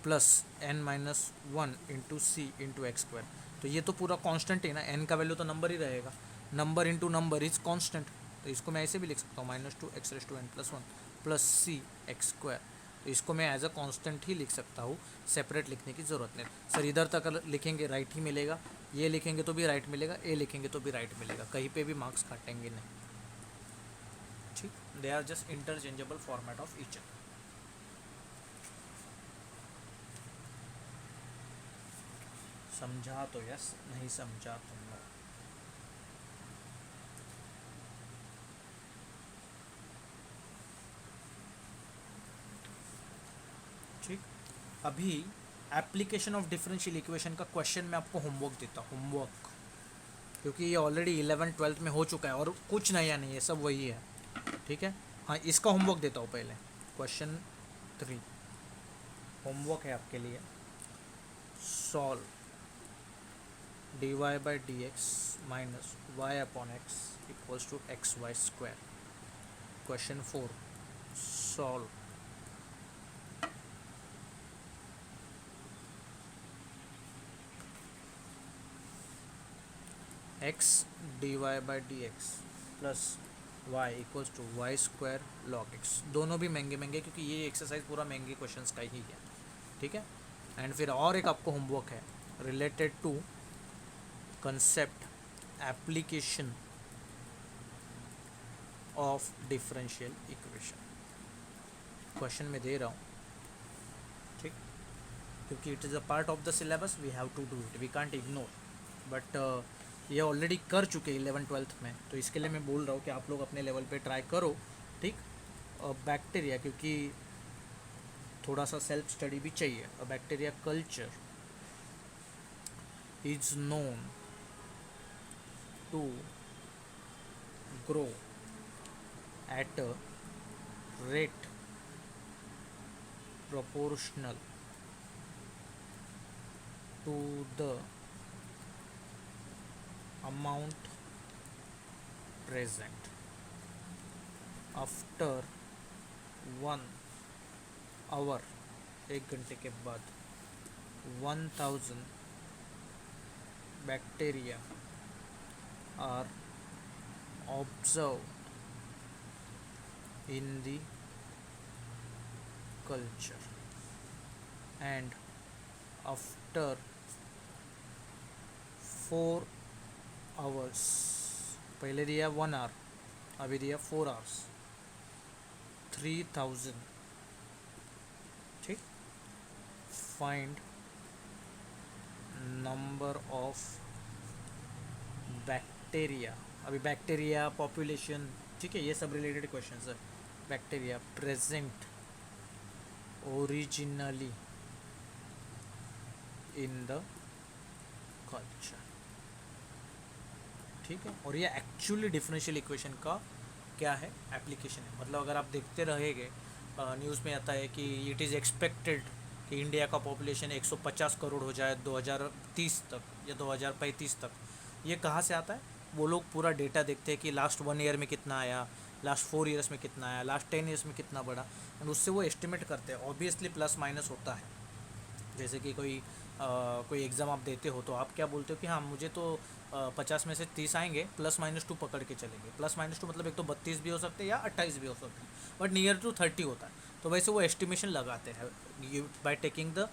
plus n minus one into c into x square, तो ये तो पूरा constant है ना, एन का वैल्यू तो नंबर ही रहेगा, number into number is constant, तो इसको मैं ऐसे भी लिख सकता हूँ minus two x raise to n plus one plus c x square, तो इसको मैं एज अ कांस्टेंट ही लिख सकता हूँ, सेपरेट लिखने की ज़रूरत नहीं। सर इधर तक लिखेंगे राइट ही मिलेगा, ये लिखेंगे तो भी राइट मिलेगा, ए लिखेंगे तो भी राइट मिलेगा, कहीं पे भी मार्क्स काटेंगे नहीं, ठीक, they are just interchangeable format of each other. समझा तो यस, नहीं समझा तो नो। ठीक, अभी एप्लीकेशन ऑफ डिफरेंशियल इक्वेशन का क्वेश्चन मैं आपको होमवर्क देता हूँ, होमवर्क, क्योंकि ये ऑलरेडी 11th-12th में हो चुका है और कुछ नया नहीं है, सब वही है, ठीक है। हाँ, इसका होमवर्क देता हूँ पहले, क्वेश्चन 3 होमवर्क है आपके लिए, solve dy by D x minus y upon x equals to x y square. Question 4 solve x d Y by D x plus y equals to y square log x, दोनों भी महंगे महंगे क्योंकि ये exercise पूरा महंगे questions का ही है, ठीक है। एंड फिर और एक आपको होमवर्क है related to concept application of differential equation. Question में दे रहा हूँ, ठीक, क्योंकि it is a part of the syllabus, we have to do it, we can't ignore. But ये ऑलरेडी कर चुके 11th-12th में, तो इसके लिए मैं बोल रहा हूँ कि आप लोग अपने लेवल पे ट्राई करो, ठीक। बैक्टीरिया, क्योंकि थोड़ा सा सेल्फ स्टडी भी चाहिए। A bacteria culture is known to grow at a rate proportional to the amount present after 1 hour, 1 घंटे के बाद 1000 bacteria are observed in the culture, and after 4 hours, पहले दिया 1 hour, अभी दिया 4 hours, 3000, ठीक। फाइंड नंबर ऑफ बैक्टीरिया, अभी bacteria population, ठीक है, ये सब रिलेटेड क्वेश्चन है। Bacteria present originally in the culture, ठीक है। और ये एक्चुअली डिफरेंशियल इक्वेशन का क्या है, एप्लीकेशन है। मतलब अगर आप देखते रहेंगे, न्यूज़ में आता है कि इट इज़ एक्सपेक्टेड कि इंडिया का पॉपुलेशन 150 करोड़ हो जाए 2030 तक या 2035 तक। ये कहाँ से आता है? वो लोग पूरा डेटा देखते हैं कि लास्ट 1 ईयर में कितना आया, लास्ट 4 ईयर्स में कितना आया, लास्ट 10 ईयर्स में कितना बढ़ा, एंड उससे वो एस्टिमेट करते हैं। ऑब्वियसली प्लस माइनस होता है। जैसे कि कोई एग्ज़ाम आप देते हो तो आप क्या बोलते हो कि हाँ मुझे तो 50 में से 30 आएंगे, +-2 पकड़ के चलेंगे। +-2 मतलब एक तो 32 भी हो सकते हैं या 28 भी हो सकते हैं, बट नियर टू 30 होता है। तो वैसे वो एस्टिमेशन लगाते हैं by taking the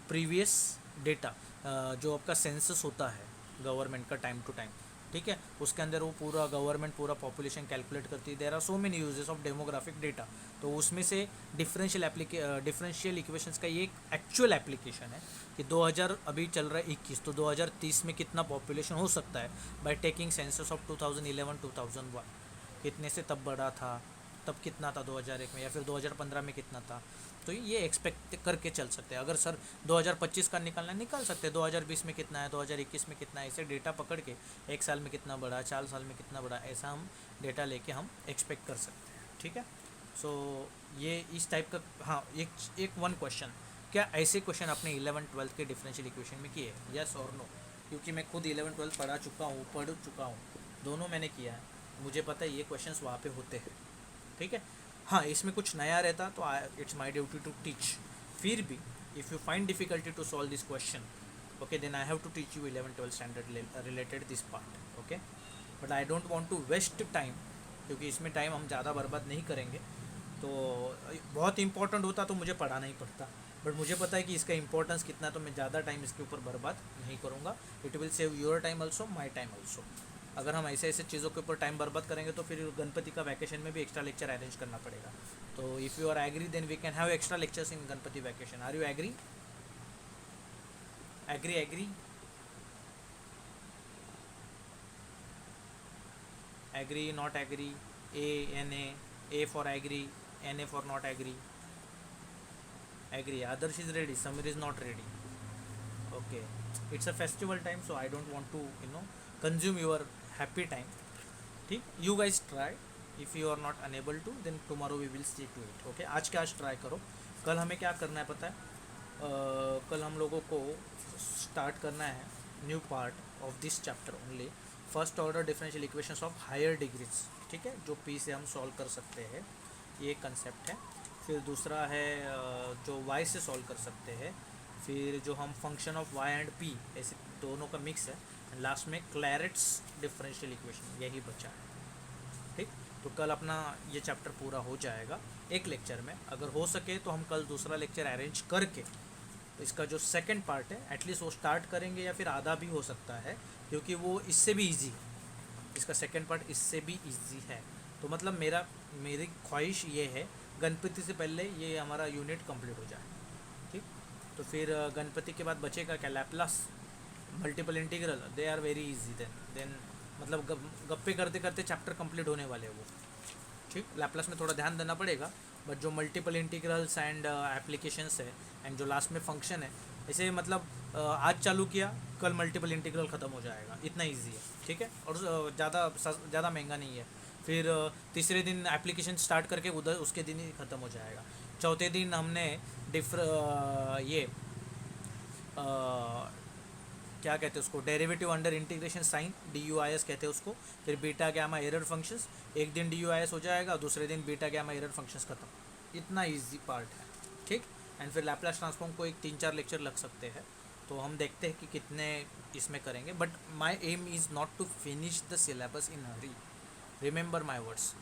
previous data, जो आपका सेंसस होता है गवर्नमेंट का टाइम टू टाइम, ठीक है। उसके अंदर वो पूरा गवर्नमेंट पूरा पॉपुलेशन कैलकुलेट करती है। There are so many uses of demographic data. तो उसमें से डिफरेंशियल इक्वेशंस का ये एक एक्चुअल एप्लीकेशन है कि 2000 अभी चल रहा है 21, तो 2030 में कितना पॉपुलेशन हो सकता है बाय टेकिंग सेंसस ऑफ 2011-2001। कितने से तब बढ़ा था, तब कितना था 2001 में, या फिर 2015 में कितना था। तो ये एक्सपेक्ट करके चल सकते हैं। अगर सर 2025 का निकालना है, निकाल सकते हैं 2020 में कितना है, 2021 में कितना है। ऐसे डेटा पकड़ के 1 साल में कितना बढ़ा, 4 साल में कितना बढ़ा, ऐसा हम डेटा लेके हम एक्सपेक्ट कर सकते हैं, ठीक है। सो ये इस टाइप का, हाँ, एक वन क्वेश्चन, क्या ऐसे क्वेश्चन आपने 11th-12th के डिफरेंशियल इक्वेशन में किए, यस और नो? क्योंकि मैं खुद 11th-12th पढ़ चुका हूँ, दोनों मैंने किया है, मुझे पता है ये क्वेश्चंस वहाँ पे होते हैं, ठीक है। हाँ, इसमें कुछ नया रहता तो it's my duty to teach. फिर भी if you find difficulty to solve this question, okay, then I have to teach you 11th-12th standard related this part, okay. But I don't want to waste time, क्योंकि इसमें time हम ज़्यादा बर्बाद नहीं करेंगे। तो बहुत इंपॉर्टेंट होता तो मुझे पढ़ाना ही पड़ता, बट मुझे पता है कि इसका इंपॉर्टेंस कितना, तो मैं ज़्यादा टाइम इसके ऊपर बर्बाद नहीं करूँगा। It will save your time also, my time also. अगर हम ऐसे चीज़ों के ऊपर टाइम बर्बाद करेंगे तो फिर गणपति का वैकेशन में भी एक्स्ट्रा लेक्चर अरेंज करना पड़ेगा। तो if you are agree then we can have extra lectures in Ganpati vacation. Are you agree? Agree agree not agree? A for agree, NA for not agree. Agree. Adarsh is ready, Sameer is not ready. Okay, it's a festival time, so I don't want to consume your happy time, ठीक। You guys try, if you are not unable to then tomorrow we will see to it, okay. आज के आज try करो। कल हमें क्या करना है पता है? कल हम लोगों को स्टार्ट करना है new part of this chapter only, first order differential equations of higher degrees, ठीक है, जो P से हम सॉल्व कर सकते हैं, ये कंसेप्ट है। फिर दूसरा है जो Y से सॉल्व कर सकते हैं, फिर जो हम function of Y and P, ऐसे दोनों का मिक्स है, लास्ट में क्लैरेट्स डिफरेंशियल इक्वेशन, यही बचा है, ठीक। तो कल अपना ये चैप्टर पूरा हो जाएगा एक लेक्चर में। अगर हो सके तो हम कल दूसरा लेक्चर अरेंज करके इसका जो सेकंड पार्ट है एटलीस्ट वो स्टार्ट करेंगे, या फिर आधा भी हो सकता है, क्योंकि वो इससे भी इजी है। इसका सेकंड पार्ट इससे भी इजी है। तो मतलब मेरी ख्वाहिश ये है गणपति से पहले ये हमारा यूनिट कंप्लीट हो जाए। ठीक, तो फिर गणपति के बाद बचेगा क्या, Laplace, multiple integral, they are very easy then मतलब गप्पे करते करते चैप्टर कंप्लीट होने वाले हैं वो। ठीक, लैप्लास में थोड़ा ध्यान देना पड़ेगा, बट जो मल्टीपल इंटीग्रल्स एंड एप्लीकेशंस है एंड जो लास्ट में फंक्शन है, ऐसे मतलब आज चालू किया कल मल्टीपल इंटीग्रल ख़त्म हो जाएगा, इतना इजी है। ठीक है, और ज़्यादा महंगा नहीं है। फिर तीसरे दिन एप्लीकेशन स्टार्ट करके उधर उसके दिन ही ख़त्म हो जाएगा। चौथे दिन हमने ये क्या कहते हैं उसको, derivative under integration sign, DUIS कहते हैं उसको। फिर बीटा गैमा एरर फंक्शंस, एक दिन DUIS हो जाएगा, दूसरे दिन बीटा गैमा एरर फंक्शंस खत्म। इतना इजी पार्ट है। ठीक, एंड फिर लैप्लास ट्रांसफॉर्म को एक 3-4 लेक्चर लग सकते हैं, तो हम देखते हैं कि कितने इसमें करेंगे। But my aim is not to finish the syllabus in hurry, remember my words.